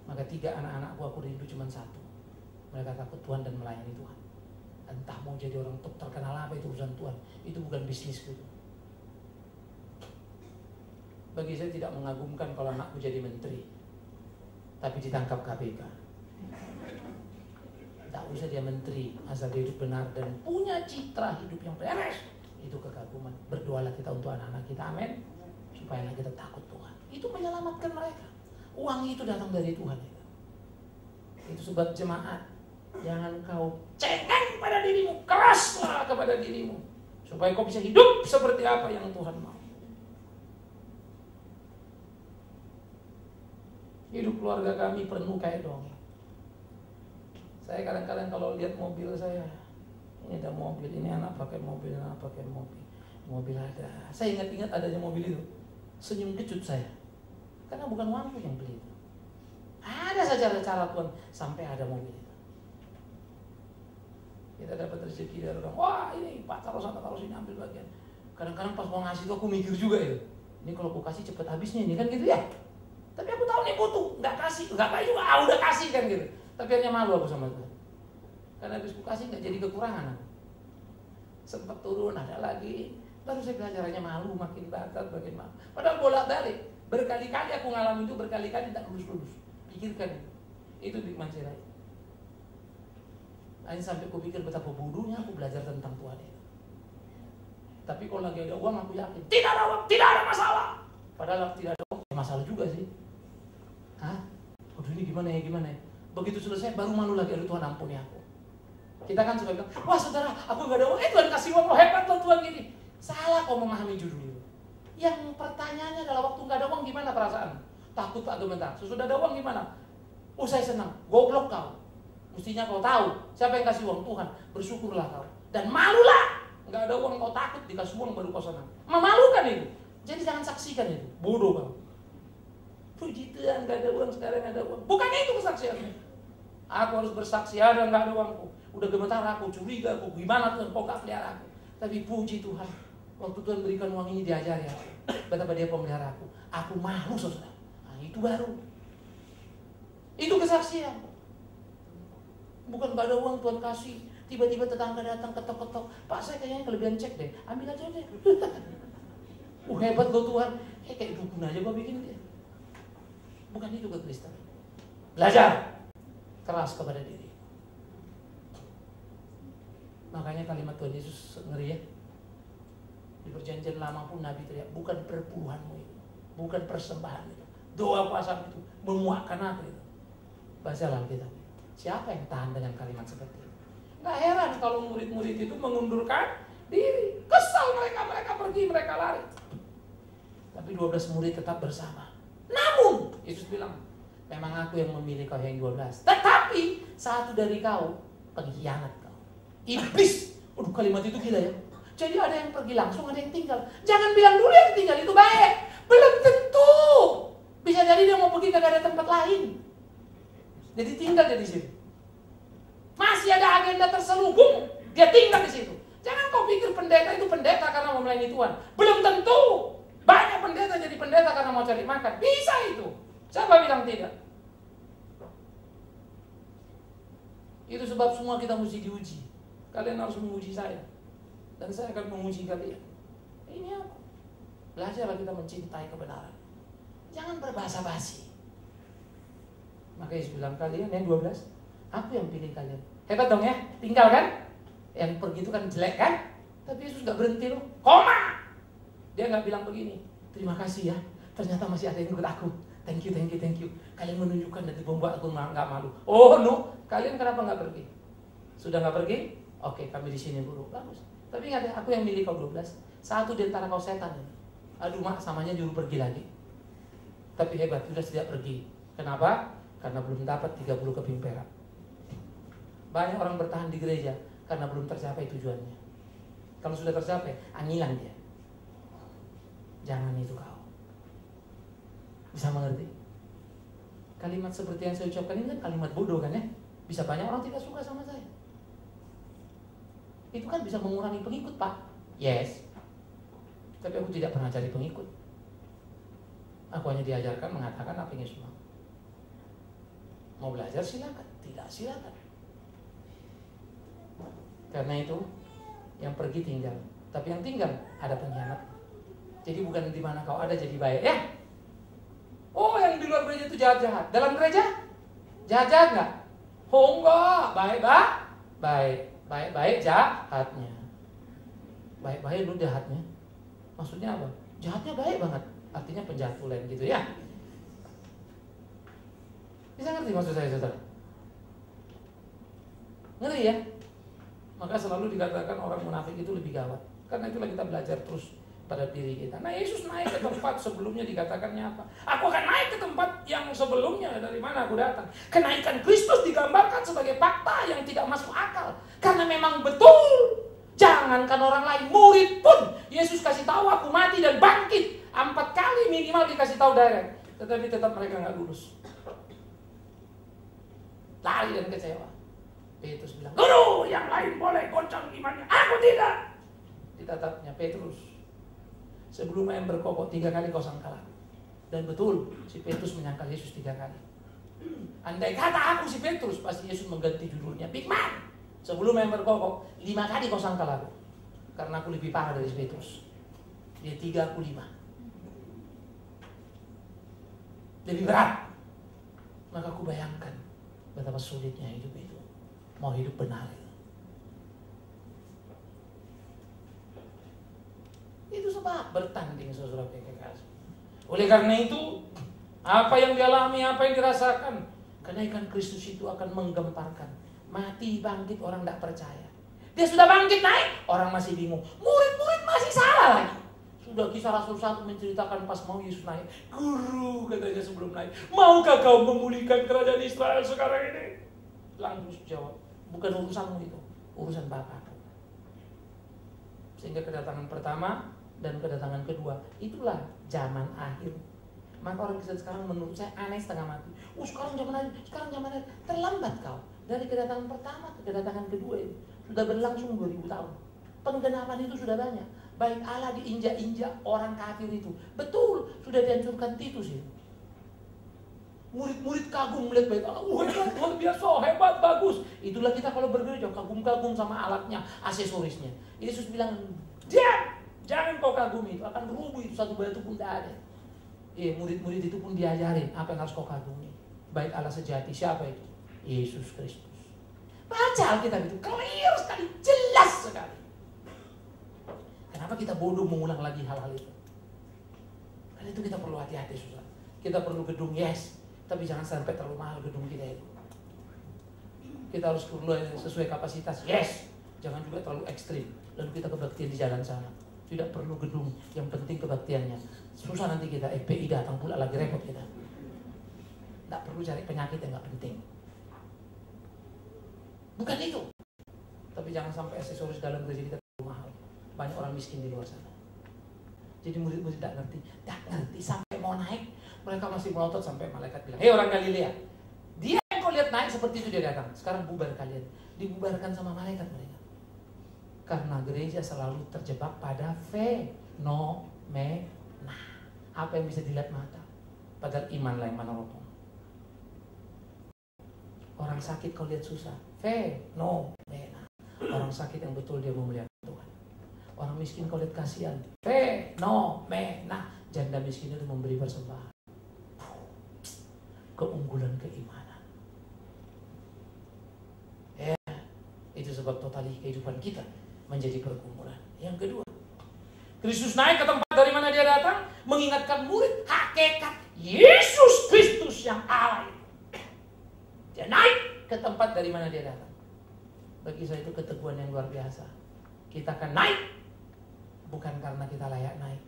Maka 3 anak-anakku aku rindu cuma 1. Mereka takut Tuhan dan melayani Tuhan. Entah mau jadi orang top terkenal apa, itu urusan Tuhan. Itu bukan bisnisku. Bagi saya tidak mengagumkan kalau anakku jadi menteri, tapi ditangkap KPK. Tak usah dia menteri, asal dia hidup benar dan punya citra hidup yang beres. Itu kekaguman. Berdoalah kita untuk anak-anak kita, amin. Supaya anak kita takut Tuhan. Itu menyelamatkan mereka. Uang itu datang dari Tuhan. Itu sebab jemaat, jangan kau cengeng pada dirimu, keraslah kepada dirimu, supaya kau bisa hidup seperti apa yang Tuhan mau. Hidup keluarga kami penuh kayak dongeng. Saya kadang-kadang kalau lihat mobil saya, ini ada mobil, ini anak pakai mobil, anak pakai mobil. Mobil ada. Saya ingat-ingat adanya mobil itu. Senyum kecut saya. Karena bukan uangku yang beli itu. Ada saja cara Tuhan sampai ada mobil itu. Kita dapat rezeki dari orang, wah ini Pak taruh sana taruh sini ambil bagian. Kadang-kadang pas mau ngasih itu aku mikir juga itu. Ini kalau aku kasih cepet habisnya ini kan gitu ya. Tapi aku tahu nih butuh, nggak kasih juga, udah kasih kan gitu. Tapi hanya malu aku sama Tuhan. Karena habis aku kasih nggak jadi kekurangan aku. Sempat turun ada lagi, baru saya belajar hanya malu, makin batal, makin malu. Padahal bolak-balik, berkali-kali aku ngalamin itu, berkali-kali tak lulus-lulus. Pikirkan itu di Mansirai. Akhirnya sampai aku pikir betapa bodohnya aku belajar tentang Tuhan itu. Tapi kalau lagi ada uang aku yakin tidak ada uang, tidak ada masalah. Padahal tidak ada uang, masalah juga sih. Hah? Aduh ini gimana ya? Begitu selesai baru malu lagi, aduh Tuhan ampuni aku. Kita kan suka bilang, wah saudara aku gak ada uang, Tuhan kasih uang, lo hebat loh Tuhan gini. Salah kau memahami judul itu. Yang pertanyaannya adalah waktu gak ada uang gimana perasaan? Takut tak gemetar. Sesudah ada uang gimana? Oh saya senang, goblok kau. Mestinya kau tahu siapa yang kasih uang, Tuhan. Bersyukurlah kau. Dan malulah. Gak ada uang kau takut, dikasih uang baru kau senang. Memalukan itu. Jadi jangan saksikan itu. Bodoh kau. Puji Tuhan gak ada uang, sekarang ada uang. Bukan itu kesaksiannya. Aku harus bersaksi, ada gak ada uangku. Udah gemetar aku, curiga aku. Gimana Tuhan kau gak pelihara aku. Tapi puji Tuhan, waktu Tuhan berikan uang ini diajari aku. Betapa dia pemelihara aku. Aku malu saudara. Nah itu baru. Itu kesaksian. Bukan gak ada uang Tuhan kasih. Tiba-tiba tetangga datang ketok-ketok. Pak saya kayaknya kelebihan cek deh. Ambil aja deh. Hebat loh Tuhan. Kayak dukun aja gua bikin dia. Bukan itu kekristenan. Belajar keras kepada diri. Makanya kalimat Tuhan Yesus ngeri ya. Di perjanjian lama pun Nabi teriak, bukan perpuluhanmu itu, bukan persembahan itu, doa puasa itu memuakkan aku itu. Baca Alkitab. Siapa yang tahan dengan kalimat seperti itu? Nggak heran kalau murid-murid itu mengundurkan diri. Kesal mereka pergi, mereka lari. Tapi 12 murid tetap bersama. Namun Yesus bilang, memang aku yang memilih kau yang 12. Tetapi satu dari kau pengkhianat kau. Iblis. Aduh kalimat itu gila ya. Jadi ada yang pergi langsung, ada yang tinggal. Jangan bilang dulu yang tinggal itu baik. Belum tentu. Bisa jadi dia mau pergi kagak ada tempat lain. Jadi tinggal dia di situ. Masih ada agenda terselubung, dia tinggal di situ. Jangan kau pikir pendeta itu pendeta karena mau melayani Tuhan. Belum tentu. Banyak pendeta jadi pendeta karena mau cari makan. Bisa itu. Siapa bilang tidak? Itu sebab semua kita mesti diuji. Kalian harus menguji saya. Dan saya akan menguji kalian. Ini apa? Belajarlah kita mencintai kebenaran. Jangan berbahasa basi. Maka Yesus bilang, kalian yang 12, aku yang pilih kalian. Hebat dong ya, tinggal kan? Yang pergi itu kan jelek kan? Tapi Yesus gak berhenti loh, koma! Dia gak bilang begini, terima kasih ya, ternyata masih ada yang ikut aku. Thank you. Kalian menunjukkan dan membuat aku gak malu. Oh no, kalian kenapa gak pergi? Sudah gak pergi? Oke, kami di sini dulu. Bagus. Tapi ingat ya, aku yang milih kau 12. Satu di antara kau setan ini. Aduh mak, samanya juru pergi lagi. Tapi hebat, sudah tidak pergi. Kenapa? Karena belum dapat 30 keping perak. Banyak orang bertahan di gereja karena belum tercapai tujuannya. Kalau sudah tercapai, angilan dia. Jangan itu kau. Bisa mengerti? Kalimat seperti yang saya ucapkan ini kan kalimat bodoh kan ya? Bisa banyak orang tidak suka sama saya. Itu kan bisa mengurangi pengikut, Pak. Yes. Tapi aku tidak pernah cari pengikut. Aku hanya diajarkan mengatakan apa yang Yesus mau. Mau belajar silakan, tidak silakan. Karena itu yang pergi tinggal, tapi yang tinggal ada pengkhianat. Jadi bukan di mana kau ada jadi baik ya. Oh, yang di luar gereja itu jahat-jahat. Dalam gereja jahat-jahat nggak? Oh enggak, baik jahatnya. Baik lu jahatnya. Maksudnya apa? Jahatnya baik banget. Artinya penjahat tulen gitu ya. Bisa ngerti maksud saya, saudara? Ngerti ya? Maka selalu dikatakan orang munafik itu lebih gawat. Karena itulah kita belajar terus pada diri kita. Nah, Yesus naik ke tempat sebelumnya dikatakannya apa? Aku akan naik ke tempat yang sebelumnya. Dari mana aku datang? Kenaikan Kristus digambarkan sebagai fakta yang tidak masuk akal. Karena memang betul. Jangankan orang lain, murid pun Yesus kasih tahu aku mati dan bangkit. 4 kali minimal dikasih tahu direct. Tetapi tetap mereka nggak lulus. Lari dan kecewa. Petrus bilang, Guru, yang lain boleh goncang imannya, aku tidak. Ditatapnya Petrus, sebelum ayam berkokok 3 kali kau sangkal aku. Dan betul, si Petrus menyangkal Yesus 3 kali. Andai kata aku si Petrus, pasti Yesus mengganti judulnya Big Man. Sebelum ayam berkokok 5 kali kau sangkal aku. Karena aku lebih parah dari si Petrus. Dia 3, aku 5. Lebih berat. Maka aku bayangkan betapa sulitnya hidup itu. Mau hidup benar. Itu sebab bertanding saudara PKK. Oleh karena itu, apa yang dialami, apa yang dirasakan, kenaikan Kristus itu akan menggemparkan. Mati, bangkit, orang tidak percaya. Dia sudah bangkit naik, orang masih bingung. Murid-murid masih salah lagi. Sudah Kisah Rasul 1 menceritakan pas mau Yesus naik. Guru, katanya sebelum naik, maukah kau memulihkan kerajaan Israel sekarang ini? Langsung jawab, bukan urusanmu itu, urusan Bapakku. Sehingga kedatangan pertama dan kedatangan kedua, itulah zaman akhir. Maka orang Kristen sekarang menurut saya aneh setengah mati. Sekarang zaman akhir, terlambat kau. Dari kedatangan pertama ke kedatangan kedua itu sudah berlangsung 2000 tahun. Penggenapan itu sudah banyak. Baik Allah diinjak-injak orang kafir itu. Betul, sudah dihancurkan Titus itu. Murid-murid kagum melihat bait Allah. Hebat, luar biasa, hebat, bagus. Itulah kita kalau bergereja, kagum-kagum sama alatnya, aksesorisnya. Yesus bilang, diam, jangan kau kagumi, itu akan rubuh, itu satu batu pun tidak ada. Murid-murid itu pun diajarin apa yang harus kau kagumi. Bait Allah sejati, siapa itu? Yesus Kristus. Baca Alkitab itu, clear sekali, jelas sekali. Kenapa kita bodoh mengulang lagi hal-hal itu? Karena itu kita perlu hati-hati, susah. Kita perlu gedung, yes. Tapi jangan sampai terlalu mahal gedung kita itu. Kita harus perlu sesuai kapasitas, yes. Jangan juga terlalu ekstrim. Lalu kita kebaktian di jalan sana. Tidak perlu gedung, yang penting kebaktiannya. Susah nanti kita, FPI datang pula lagi repot kita. Tidak perlu cari penyakit yang gak penting. Bukan itu. Tapi jangan sampai aksesoris dalam gereja kita terlalu mahal. banyak orang miskin di luar sana. Jadi murid-murid tidak ngerti sampai mau naik, mereka masih melotot sampai malaikat bilang, hei orang Galilea, dia yang kau lihat naik seperti itu dia datang. Sekarang bubar kalian. Dibubarkan sama malaikat mereka. Karena gereja selalu terjebak pada fenomena. Apa yang bisa dilihat mata, padahal iman lah yang menolong. Orang sakit kau lihat susah, fenomena. Orang sakit yang betul dia memuliakan Tuhan. Orang miskin kau lihat kasihan, fenomena. Janda miskin itu memberi persembahan. Keunggulan keimanan. Ya, itu sebab totali kehidupan kita menjadi pergumulan. Yang kedua, Kristus naik ke tempat dari mana dia datang, mengingatkan murid hakikat Yesus Kristus yang Allah. Dia naik ke tempat dari mana dia datang. Bagi saya itu keteguhan yang luar biasa. Kita akan naik bukan karena kita layak naik,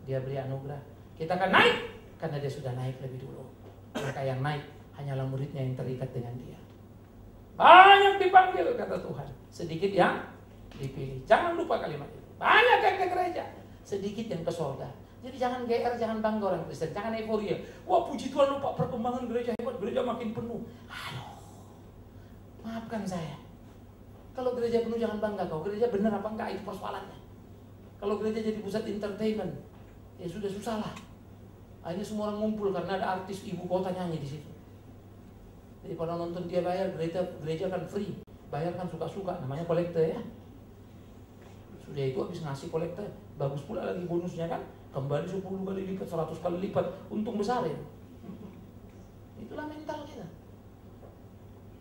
dia beri anugerah. Kita akan naik karena dia sudah naik lebih dulu. Maka yang naik hanyalah muridnya yang terikat dengan dia. Banyak dipanggil kata Tuhan, sedikit yang dipilih. Jangan lupa kalimat itu. Banyak yang ke gereja, sedikit yang ke surga. Jadi jangan GR, jangan bangga orang Kristen, jangan euforia. Wah puji Tuhan lupa perkembangan gereja hebat, gereja makin penuh. Aduh, maafkan saya. Kalau gereja penuh jangan bangga kau. Gereja benar apa enggak itu persoalannya. Kalau gereja jadi pusat entertainment, ya sudah susah lah. Akhirnya semua orang ngumpul karena ada artis ibu kota nyanyi di situ. Jadi kalau nonton dia bayar, gereja kan free. Bayar kan suka-suka, namanya kolektor ya. Sudah itu habis ngasih kolektor, bagus pula lagi bonusnya kan. Kembali 10 kali lipat, 100 kali lipat, untung besar ya. Itulah mental kita.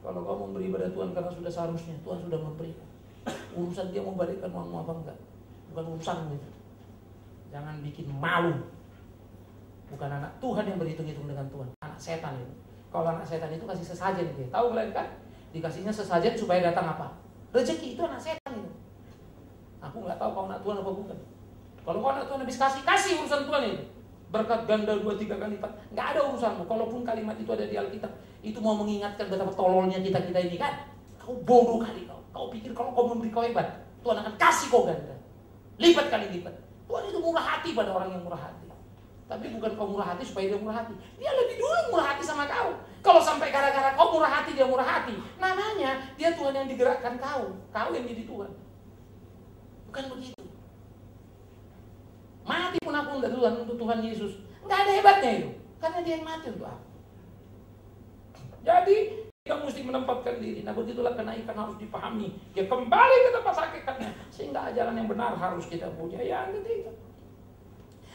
Kalau kau memberi pada Tuhan karena sudah seharusnya, Tuhan sudah memberi. Urusan dia mau balikkan uangmu apa enggak, bukan urusanmu itu. Jangan bikin malu. Bukan anak Tuhan yang berhitung-hitung dengan Tuhan, anak setan itu. Kalau anak setan itu kasih sesajen dia. Tahu kalian kan? Dikasihnya sesajen supaya datang apa? Rezeki. Itu anak setan itu. Aku nggak tahu kau anak Tuhan apa bukan. Kalau kau anak Tuhan habis kasih urusan Tuhan itu. Berkat ganda 2-3 kali lipat. Nggak ada urusanmu. Kalaupun kalimat itu ada di Alkitab, itu mau mengingatkan betapa tololnya kita ini kan. Kau bodoh kali kau. Kau pikir kalau kau memberi kau hebat, Tuhan akan kasih kau ganda. Lipat kali lipat. Tuhan itu murah hati pada orang yang murah hati. Tapi bukan kau murah hati supaya dia murah hati. Dia lebih dulu murah hati sama kau. Kalau sampai gara-gara kau murah hati dia murah hati, namanya dia Tuhan yang digerakkan kau. Kau yang jadi Tuhan. Bukan begitu. Mati pun aku untuk Tuhan, untuk Tuhan Yesus. Nggak ada hebatnya itu. Karena dia yang mati untuk aku. Jadi kita mesti menempatkan diri. Nah begitulah kenaikan harus dipahami. Dia kembali ke tempat hakikatnya. Sehingga ajaran yang benar harus kita punya. Yang ketiga,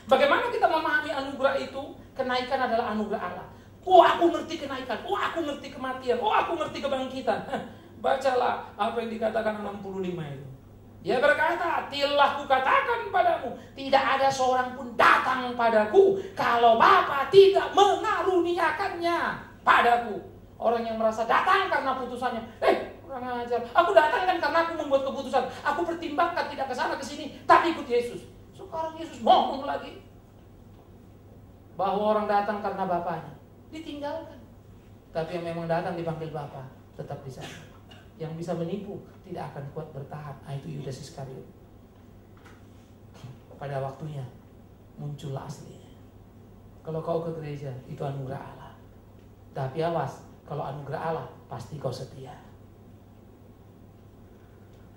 bagaimana kita memahami anugerah itu? Kenaikan adalah anugerah Allah. Oh aku ngerti kenaikan. Oh aku ngerti kematian. Oh aku ngerti kebangkitan. Bacalah apa yang dikatakan 65 itu. Dia berkata, telah kukatakan padamu, tidak ada seorang pun datang padaku kalau Bapa tidak mengaruniakannya padaku. Orang yang merasa datang karena putusannya, kurang ajar. Aku datang kan karena aku membuat keputusan. Aku pertimbangkan tidak ke sana ke sini, tapi ikut Yesus. Sekarang Yesus ngomong lagi bahwa orang datang karena Bapaknya, ditinggalkan. Tapi yang memang datang dipanggil Bapa, tetap di sana. Yang bisa menipu tidak akan kuat bertahan. Itu Yudas Iskariot. Pada waktunya muncullah aslinya. Kalau kau ke gereja itu anugerah Allah. Tapi awas, kalau anugerah Allah pasti kau setia.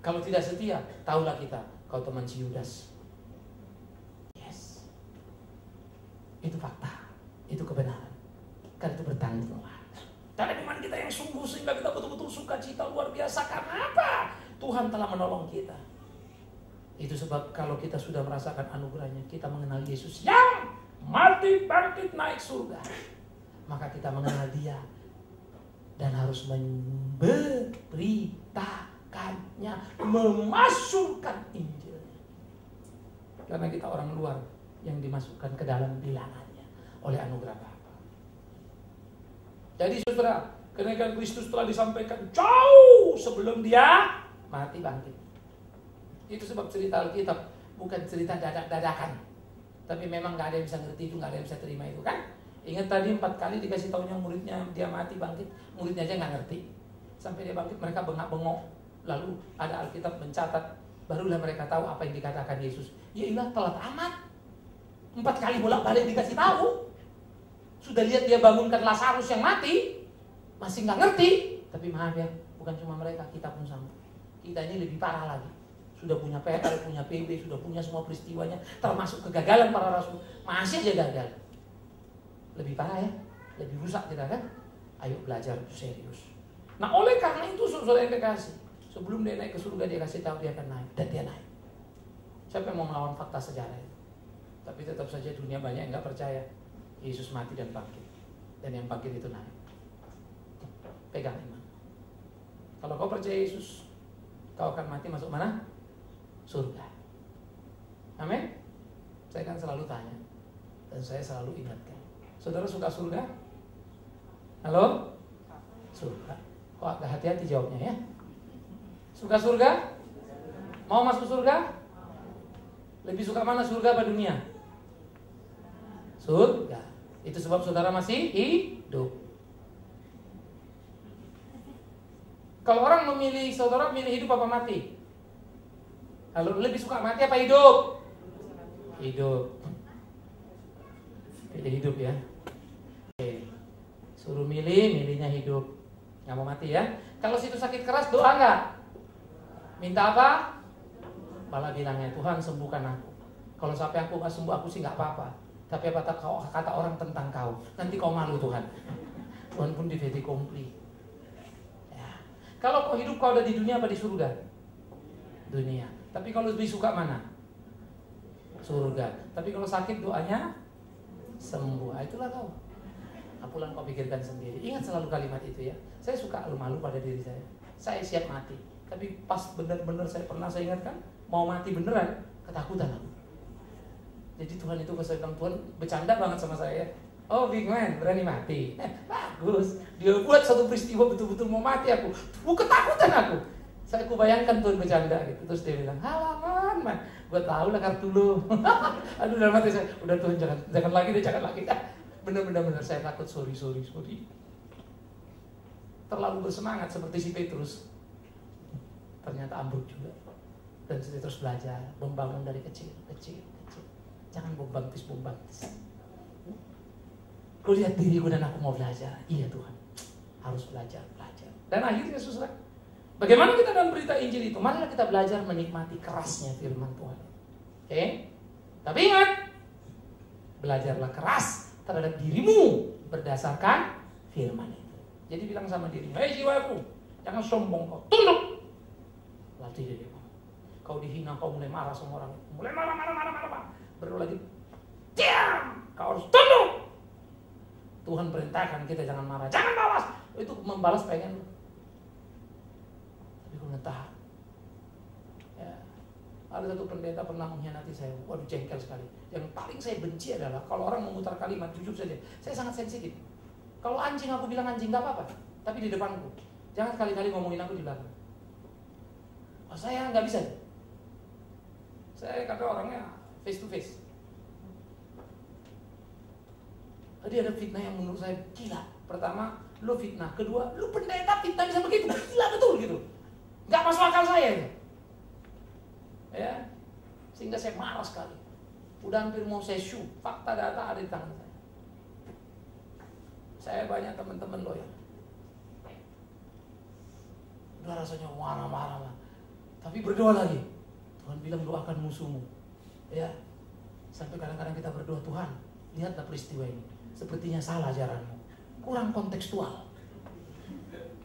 Kalau tidak setia, tahulah kita kau teman si Yudas. Yes. Itu fakta, itu kebenaran. Karena itu bertanggung. Dan iman kita yang sungguh sehingga kita betul-betul sukacita luar biasa. Karena apa? Tuhan telah menolong kita. Itu sebab kalau kita sudah merasakan anugerahnya, kita mengenal Yesus yang mati, bangkit, naik surga, maka kita mengenal Dia dan harus memberitakannya, memasukkan Injilnya. Karena kita orang luar yang dimasukkan ke dalam bilangannya oleh anugerah Bapa. Jadi saudara, kenaikan Kristus telah disampaikan jauh sebelum Dia mati bangkit. Itu sebab cerita Alkitab bukan cerita dadak-dadakan. Tapi memang gak ada yang bisa ngerti itu, gak ada yang bisa terima itu kan. Ingat tadi 4 kali dikasih tahunya muridnya Dia mati bangkit, muridnya aja gak ngerti. Sampai Dia bangkit mereka bengak-bengok. Lalu ada Alkitab mencatat Barulah mereka tahu apa yang dikatakan Yesus. Ya ilah, telat amat. 4 kali bolak-balik dikasih tahu. Sudah lihat dia bangunkan Lazarus yang mati, masih nggak ngerti. Tapi maaf ya, bukan cuma mereka, kita pun sama. Kita ini lebih parah lagi. Sudah punya PR, punya PB, sudah punya semua peristiwanya, termasuk kegagalan para rasul, masih aja gagal. Lebih parah ya, lebih rusak kita kan. Ayo belajar serius. Nah oleh karena itu saudara yang kekasih, sebelum dia naik ke surga dia kasih tahu dia akan naik, dan dia naik. Siapa yang mau melawan fakta sejarah itu? Tapi tetap saja dunia banyak yang nggak percaya Yesus mati dan bangkit, dan yang bangkit itu naik. Pegang iman. Kalau kau percaya Yesus, kau akan mati masuk mana? Surga. Amin. Saya kan selalu tanya, dan saya selalu ingatkan. Saudara suka surga? Halo? Surga. Kok agak hati-hati jawabnya ya? Suka surga? Mau masuk surga? Lebih suka mana, surga apa dunia? Surga. Itu sebab saudara masih hidup. Kalau orang memilih, saudara milih hidup apa mati? Kalau lebih suka mati apa hidup? Hidup. Pilih hidup ya. Oke. Suruh milihnya hidup. Nggak mau mati ya. Kalau situ sakit keras, doa nggak? Minta apa? Malah bilangnya, Tuhan sembuhkan aku. Kalau sampai aku nggak sembuh, aku sih nggak apa-apa. Tapi apa kata orang tentang kau, nanti kau malu Tuhan. Tuhan pun di fait accompli. Ya. Kalau kau hidup, kau ada di dunia apa di surga? Dunia. Tapi kalau lebih suka mana? Surga. Tapi kalau sakit, doanya sembuh. Itulah kau. Apulan kau pikirkan sendiri. Ingat selalu kalimat itu ya. Saya suka malu pada diri saya. Saya siap mati. Tapi pas benar-benar saya ingatkan, mau mati beneran, ketakutan aku. Jadi Tuhan itu kesulitan, Tuhan bercanda banget sama saya. Oh big man, berani mati. Bagus. Dia buat satu peristiwa betul-betul mau mati aku. Ketakutan aku. Saya bayangkan Tuhan bercanda gitu. Terus dia bilang, halaman man, gue tahu lah kartu lu. Aduh dalam hati saya, udah Tuhan jangan lagi deh, jangan lagi. Bener-bener saya takut, sorry. Terlalu bersemangat seperti si Petrus. Ternyata ambruk juga. Dan saya terus belajar, membangun dari kecil. Jangan bombastis. Ku lihat diriku dan aku mau belajar. Iya Tuhan, harus belajar. Dan akhirnya saudara, bagaimana kita dalam berita Injil itu? Marilah kita belajar menikmati kerasnya firman Tuhan. Oke? Tapi ingat, belajarlah keras terhadap dirimu berdasarkan firman itu. Jadi bilang sama dirimu, hei jiwaku, jangan sombong kau, tunduk. Latih dirimu. Kau dihina, kau mulai marah sama orang. Mulai marah. Baru lagi, diam, kau harus tunduk. Tuhan perintahkan kita jangan marah, jangan balas. Itu membalas pengen. Tapi kau tahan. Ya. Ada satu pendeta pernah mengkhianati saya. Waduh, jengkel sekali. Yang paling saya benci adalah kalau orang memutar kalimat, jujur saja, saya sangat sensitif. Kalau anjing aku bilang anjing gak apa-apa, tapi di depanku. Jangan sekali-kali ngomongin aku di belakang. Oh, saya nggak bisa. Saya kata orangnya face to face. Tadi ada fitnah yang menurut saya gila. Pertama, lu fitnah. Kedua, lu pendeta fitnah bisa begitu. Gila betul gitu. Nggak masuk akal saya. Ya, sehingga saya marah sekali. Udah hampir mau saya shoot. Fakta data ada di tangan saya. Saya banyak teman-teman loyal. Udah rasanya marah. Tapi berdoa lagi. Tuhan bilang doakan musuhmu. Ya, sampai kadang-kadang kita berdoa, Tuhan, lihatlah peristiwa ini. Sepertinya salah ajaranmu. Kurang kontekstual.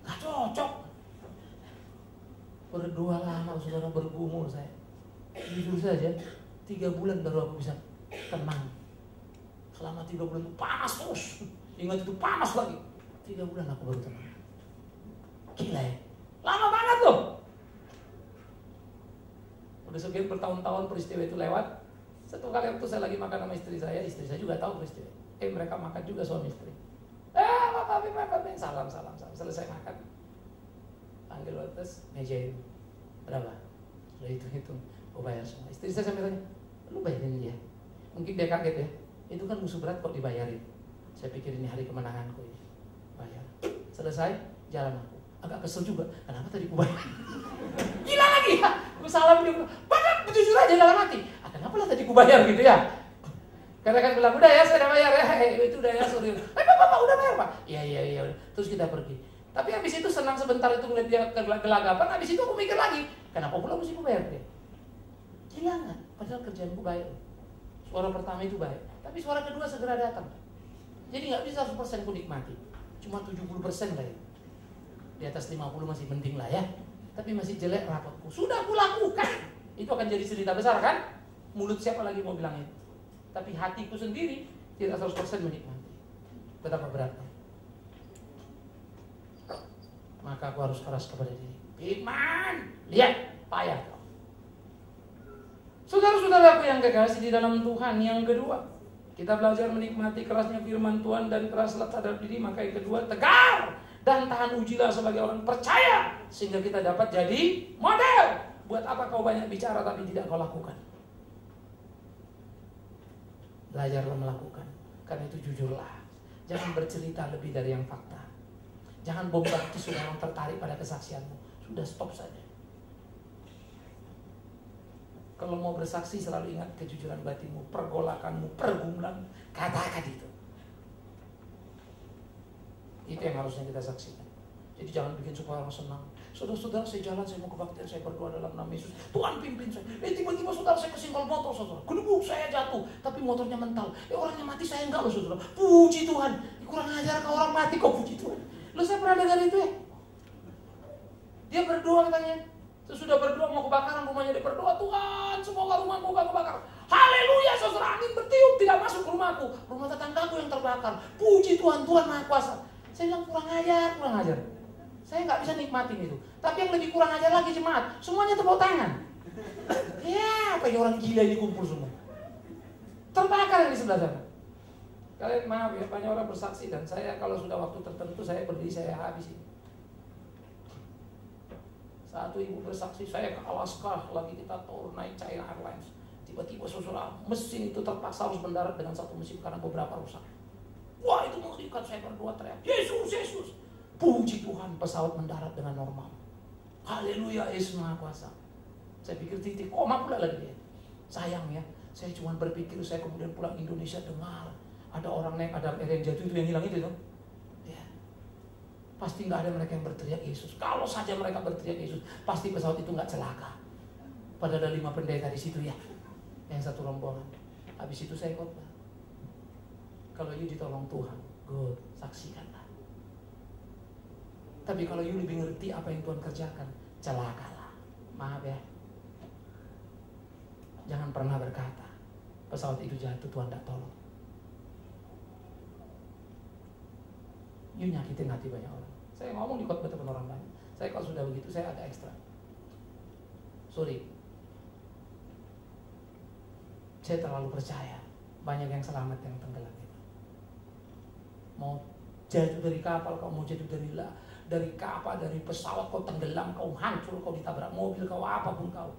Gak cocok. Berdoa lama, saudara, bergumul saya. Jujur saja, 3 bulan baru aku bisa tenang. Selama 3 bulan itu panas terus. Ingat itu panas lagi. 3 bulan aku baru tenang. Gila ya. Lama banget loh. Udah sekian bertahun-tahun peristiwa itu lewat. Satu kali waktu saya lagi makan sama istri saya juga tahu peristiwa. Mereka makan juga suami istri. Bapak, salam. Selesai makan, panggil waiters, meja itu berapa? Sudah hitung, gue bayar semua. Istri saya sampai tanya, lu bayarin dia? Mungkin dia kaget ya. Itu kan musuh berat kok dibayarin. Saya pikir ini hari kemenanganku ini. Bayar. Selesai, jalan aku. Agak kesel juga. Kenapa tadi gue bayar? Gila lagi ya. Gue salam dia, Bapak jujur aja dalam hati. Kenapa lah tadi gue bayar gitu ya? Karena kan bilang, udah ya saya udah bayar ya. Itu udah ya, sorry. Bapak udah bayar Pak? Iya. Terus kita pergi. Tapi habis itu senang sebentar itu ngeliat dia gelagapan. Habis itu aku mikir lagi, kenapa pula mesti gue bayar dia? Gila nggak? Padahal kerjaan gue baik. Suara pertama itu baik, tapi suara kedua segera datang. Jadi nggak bisa 100% ku nikmati. Cuma 70% lah ya. Di atas 50 masih mending lah ya. Tapi masih jelek rapotku. Sudah aku lakukan. Itu akan jadi cerita besar kan? Mulut siapa lagi mau bilang itu? Tapi hatiku sendiri tidak 100% menikmati. Betapa beratnya. Maka aku harus keras kepada diri. Firman, lihat, payah kau. Saudara-saudaraku yang kekasih di dalam Tuhan, yang kedua, kita belajar menikmati kerasnya firman Tuhan dan keraslah terhadap diri. Maka yang kedua, tegar dan tahan ujilah sebagai orang percaya, sehingga kita dapat jadi model. Buat apa kau banyak bicara tapi tidak kau lakukan? Belajarlah melakukan. Karena itu jujurlah. Jangan bercerita lebih dari yang fakta. Jangan bombastis supaya orang tertarik pada kesaksianmu. Sudah, stop saja. Kalau mau bersaksi selalu ingat kejujuran batinmu, pergolakanmu, pergumulan, katakan itu. Itu yang harusnya kita saksikan. Jadi jangan bikin supaya orang senang. Saudara-saudara, saya jalan, saya mau kebaktian, saya berdoa dalam nama Yesus. Tuhan pimpin saya. Tiba-tiba saudara saya kesenggol motor, saudara. Kedebuk saya jatuh, tapi motornya mental. Orangnya mati, saya enggak loh, saudara. Puji Tuhan. Kurang ajar kau orang mati, kau puji Tuhan. Lo saya pernah dengar itu ya. Dia berdoa katanya. Sesudah berdoa mau kebakaran rumahnya, dia berdoa, Tuhan semoga rumahku gak kebakar. Haleluya, saudara, angin bertiup tidak masuk ke rumahku. Rumah tetanggaku yang terbakar. Puji Tuhan, Tuhan Maha Kuasa. Saya bilang kurang ajar. Saya nggak bisa nikmatin itu. Tapi yang lebih kurang ajar lagi jemaat, semuanya tepuk tangan. Ya, apa orang gila ini kumpul semua. Terbakar di sebelah sana. Kalian maaf ya, banyak orang bersaksi dan saya kalau sudah waktu tertentu saya berdiri, saya habis ini. Satu ibu bersaksi, saya ke Alaska, lagi kita tur naik China Airlines. Tiba-tiba saudara, mesin itu terpaksa harus mendarat dengan satu mesin karena beberapa rusak. Wah, itu mengerikan, saya berdoa teriak, Yesus. Puji Tuhan, pesawat mendarat dengan normal. Haleluya, Yesus Maha Kuasa. Saya pikir titik koma pula lagi dia. Sayang ya, saya cuma berpikir, saya kemudian pulang Indonesia dengar ada orang naik Adam yang jatuh itu yang hilang itu tuh. Ya. Pasti nggak ada mereka yang berteriak Yesus. Kalau saja mereka berteriak Yesus, pasti pesawat itu nggak celaka. Padahal ada 5 pendeta di situ ya, yang satu rombongan. Habis itu saya khotbah. Kalau you ditolong Tuhan, good, saksikanlah. Tapi kalau you lebih ngerti apa yang Tuhan kerjakan, celakalah. Maaf ya. Jangan pernah berkata, pesawat itu jatuh, Tuhan tidak tolong. You nyakitin hati banyak orang. Saya ngomong di khotbah depan orang banyak. Saya kalau sudah begitu, saya agak ekstra. Sorry. Saya terlalu percaya. Banyak yang selamat, yang tenggelam. Mau jatuh dari kapal, kau mau jatuh dari kapal, dari pesawat, kau tenggelam, kau hancur, kau ditabrak mobil, kau apapun kau.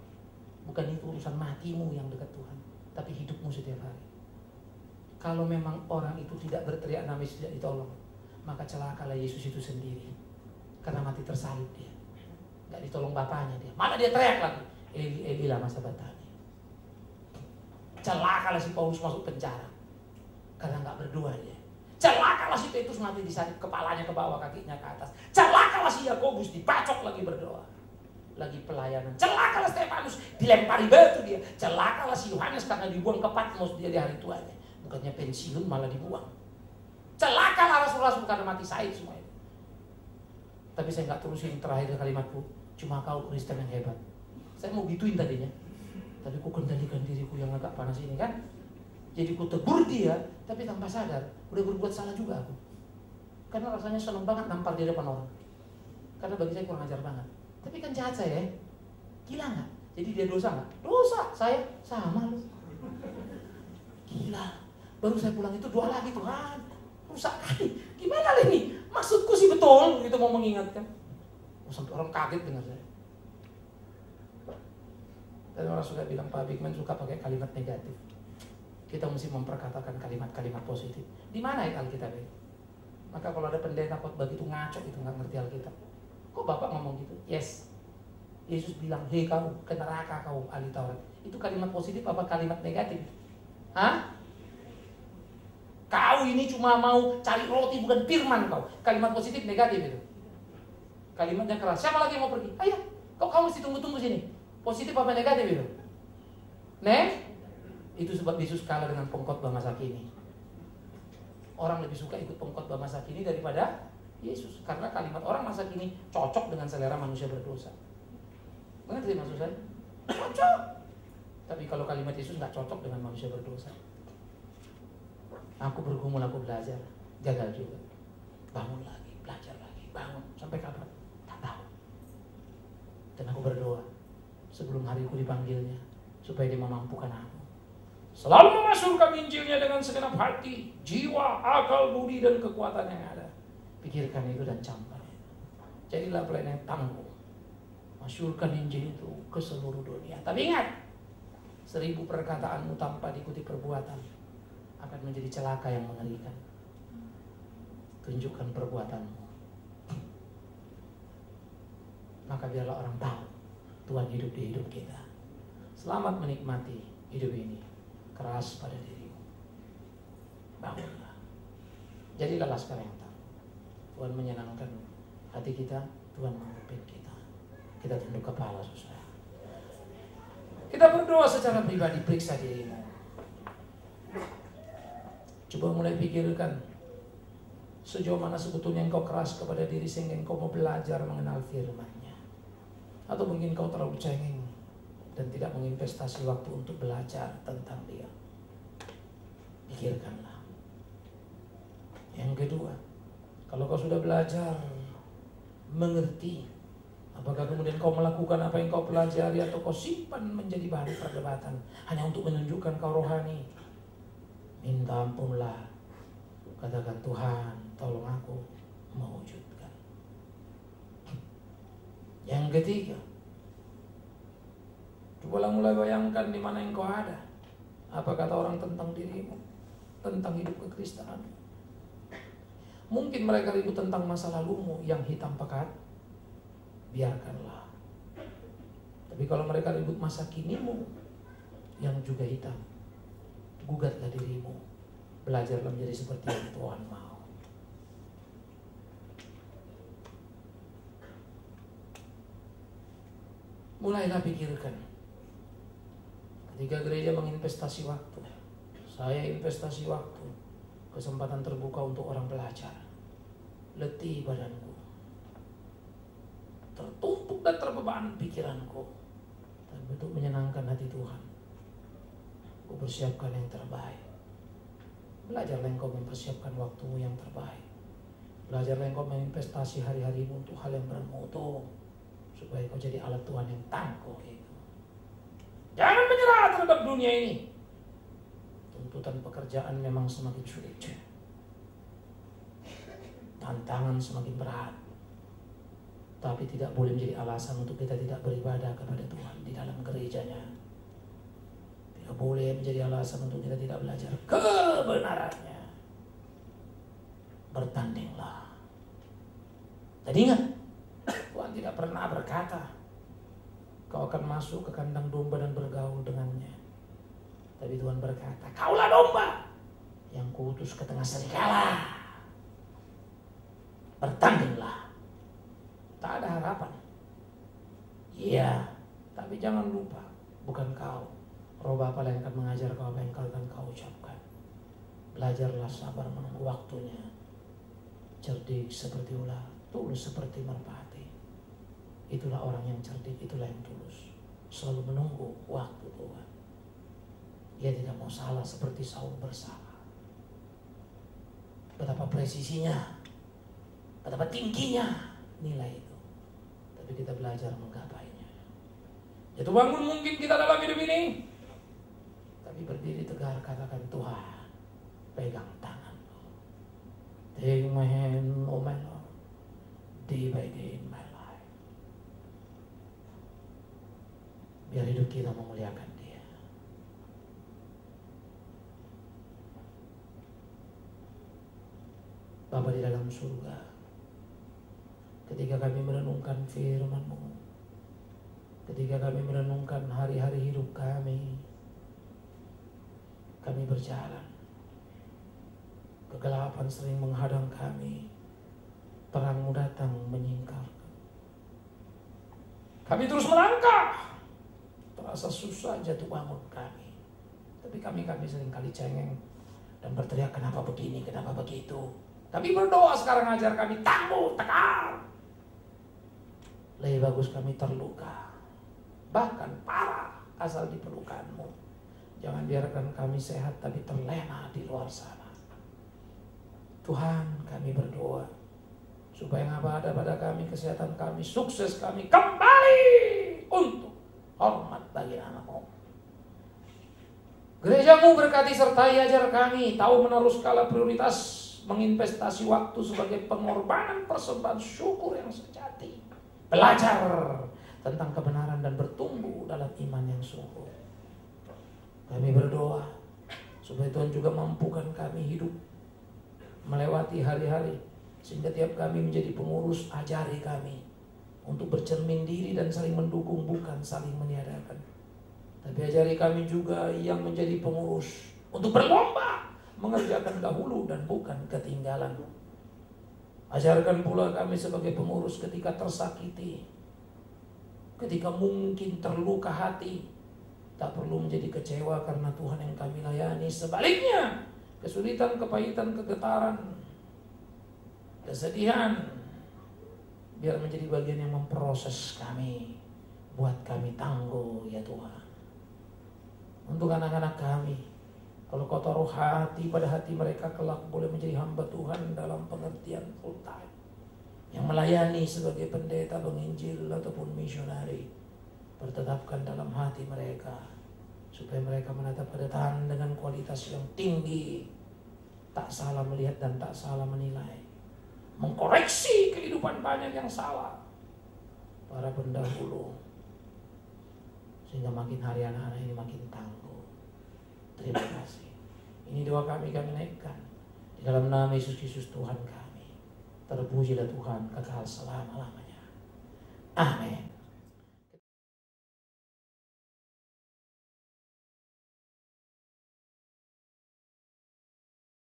Bukan itu urusan matimu yang dekat Tuhan, tapi hidupmu setiap hari. Kalau memang orang itu tidak berteriak nama Yesus tidak ditolong, maka celakalah Yesus itu sendiri. Karena mati tersalib dia. Gak ditolong bapaknya dia. Malah dia teriak lagi, Eli, Eli lama sabatani. Celakalah si Paulus masuk penjara karena gak berdoa dia. Celakalah si Petrus mati disalib, kepalanya ke bawah, kakinya ke atas. Celakalah si Yakobus dibacok lagi berdoa, lagi pelayanan. Celakalah Stefanus dilempari batu dia. Celakalah si Yohanes karena dibuang ke Patmos dia di hari tuanya. Bukannya pensiun malah dibuang. Celakalah rasul-rasul karena mati syahid semua itu. Tapi saya nggak terusin terakhir kalimatku. Cuma kau Kristen yang hebat. Saya mau gituin tadinya, tapi ku kendalikan diriku yang agak panas ini kan. Jadi ku tegur dia, tapi tanpa sadar udah berbuat salah juga aku. Karena rasanya seneng banget nampar di depan orang. Karena bagi saya kurang ajar banget. Tapi kan jahat saya ya. Gila gak? Jadi dia dosa gak? Dosa, saya sama lu. Gila. Baru saya pulang itu doa lagi, Tuhan rusak kali. Gimana ini? Maksudku sih betul gitu mau mengingatkan. Sampai orang kaget dengar saya. Dan orang sudah bilang Pak Bigman suka pakai kalimat negatif. Kita mesti memperkatakan kalimat-kalimat positif. Di mana ya Alkitab itu? Maka kalau ada pendeta khotbah gitu ngaco itu nggak ngerti Alkitab. Kok Bapak ngomong gitu? Yes. Yesus bilang, hei kau, ke neraka kau ahli Taurat. Itu kalimat positif apa kalimat negatif? Hah? Kau ini cuma mau cari roti bukan firman kau. Kalimat positif negatif itu. Kalimatnya keras. Siapa lagi yang mau pergi? Ayo, kau mesti tunggu sini. Positif apa negatif itu? Itu sebab Yesus kalah dengan pengkhotbah masa kini. Orang lebih suka ikut pengkhotbah masa kini daripada Yesus. Karena kalimat orang masa kini cocok dengan selera manusia berdosa. Mengerti maksud saya? Cocok. Tapi kalau kalimat Yesus nggak cocok dengan manusia berdosa. Aku bergumul, aku belajar. Gagal juga. Bangun lagi, belajar lagi, bangun. Sampai kapan? Tak tahu. Dan aku berdoa sebelum hariku dipanggilnya, supaya dia memampukan aku. Selalu memasukkan Injilnya dengan segenap hati, jiwa, akal, budi, dan kekuatan yang ada. Pikirkan itu dan camkan. Jadilah pelayan yang tangguh. Masyurkan Injil itu ke seluruh dunia. Tapi ingat, 1000 perkataanmu tanpa diikuti perbuatan akan menjadi celaka yang mengerikan. Tunjukkan perbuatanmu. Maka biarlah orang tahu Tuhan hidup di hidup kita. Selamat menikmati hidup ini. Keras pada dirimu. Bangunlah. Jadilah laskar yang tahu. Tuhan menyenangkan hati kita. Tuhan memimpin kita. Kita tunduk kepala, saudara. Kita berdoa secara pribadi. Periksa dirimu. Coba mulai pikirkan sejauh mana sebetulnya engkau keras kepada diri sehingga engkau mau belajar mengenal firman-Nya. Atau mungkin kau terlalu cengeng dan tidak menginvestasi waktu untuk belajar tentang Dia. Pikirkanlah. Yang kedua, kalau kau sudah belajar, mengerti, apakah kemudian kau melakukan apa yang kau pelajari atau kau simpan menjadi bahan perdebatan hanya untuk menunjukkan kau rohani? Minta ampunlah. Katakan, Tuhan, tolong aku mewujudkan. Yang ketiga, cobalah mulai bayangkan di mana engkau ada. Apa kata orang tentang dirimu, tentang hidup kekristenanmu. Mungkin mereka ribut tentang masa lalumu yang hitam pekat. Biarkanlah. Tapi kalau mereka ribut masa kinimu yang juga hitam, gugatlah dirimu. Belajarlah menjadi seperti yang Tuhan mau. Mulailah pikirkan. Ketika gereja menginvestasi waktu, saya investasi waktu, kesempatan terbuka untuk orang belajar. Letih badanku, tertumpuk dan terbeban pikiranku. Dan untuk menyenangkan hati Tuhan, aku persiapkan yang terbaik. Belajarlah engkau mempersiapkan waktumu yang terbaik. Belajarlah engkau menginvestasi hari-harimu untuk hal yang bermutu, supaya kau jadi alat Tuhan yang tangguh itu. Jangan menyerah terhadap dunia ini. Tuntutan pekerjaan memang semakin sulit. Tantangan semakin berat. Tapi tidak boleh menjadi alasan untuk kita tidak beribadah kepada Tuhan di dalam gerejanya. Tidak boleh menjadi alasan untuk kita tidak belajar kebenarannya. Bertandinglah. Dan ingat, Tuhan tidak pernah berkata kau akan masuk ke kandang domba dan bergaul dengannya. Tapi Tuhan berkata, kaulah domba yang kuutus ke tengah serigala. Bertandinglah. Tak ada harapan. Iya, tapi jangan lupa, bukan kau, Roh Bapa yang akan mengajar kau apa yang akan kau ucapkan. Belajarlah sabar menunggu waktunya. Cerdik seperti ular, tulus seperti merpati. Itulah orang yang cerdik, itulah yang tulus. Selalu menunggu waktu Tuhan. Dia tidak mau salah seperti Saul bersalah. Betapa presisinya, betapa tingginya nilai itu. Tapi kita belajar menggapainya. Jatuh bangun mungkin kita dalam hidup ini, tapi berdiri tegar katakan, Tuhan, pegang tanganku. Take my hand, oh my Lord, day by day in my life. Biar hidup kita memuliakan Dia. Bapa di dalam surga, ketika kami merenungkan firman-Mu, Ketika kami merenungkan hari-hari hidup kami berjalan. Kegelapan sering menghadang kami, terangmu datang menyingkap. Kami terus melangkah, terasa susah jatuh bangun kami. Tapi kami seringkali cengeng dan berteriak, kenapa begini, kenapa begitu. Tapi berdoa sekarang ajar kami tangguh, tegar. Lebih bagus kami terluka, bahkan parah asal di pelukanmu. Jangan biarkan kami sehat tapi terlena di luar sana. Tuhan, kami berdoa supaya yang ada pada kami, kesehatan kami, sukses kami kembali untuk hormat bagi nama-Mu. Gerejamu berkati sertai ajar kami tahu menaruh skala prioritas, menginvestasi waktu sebagai pengorbanan persembahan syukur yang sejati, belajar tentang kebenaran dan bertumbuh dalam iman yang sungguh. Kami berdoa supaya Tuhan juga mampukan kami hidup melewati hari-hari, sehingga tiap kami menjadi pengurus, ajari kami untuk bercermin diri dan saling mendukung, bukan saling meniadakan. Tapi ajari kami juga yang menjadi pengurus untuk berlomba mengerjakan dahulu dan bukan ketinggalan. Ajarkan pula kami sebagai pengurus ketika tersakiti, ketika mungkin terluka hati, tak perlu menjadi kecewa karena Tuhan yang kami layani. Sebaliknya, kesulitan, kepahitan, kegetaran, kesedihan, biar menjadi bagian yang memproses kami, buat kami tangguh ya Tuhan. Untuk anak-anak kami, kalau Kau taruh hati pada hati mereka kelak boleh menjadi hamba Tuhan dalam pengertian full time, yang melayani sebagai pendeta, penginjil ataupun misionari, pertetapkan dalam hati mereka supaya mereka menatap ke depan dengan kualitas yang tinggi, tak salah melihat dan tak salah menilai, mengkoreksi kehidupan banyak yang salah para pendahulu, sehingga makin hari anak-anak ini makin tangguh. Terima kasih. Ini doa kami naikkan di dalam nama Yesus Kristus Tuhan kami. Terpujilah Tuhan kekal selama-lamanya. Amin.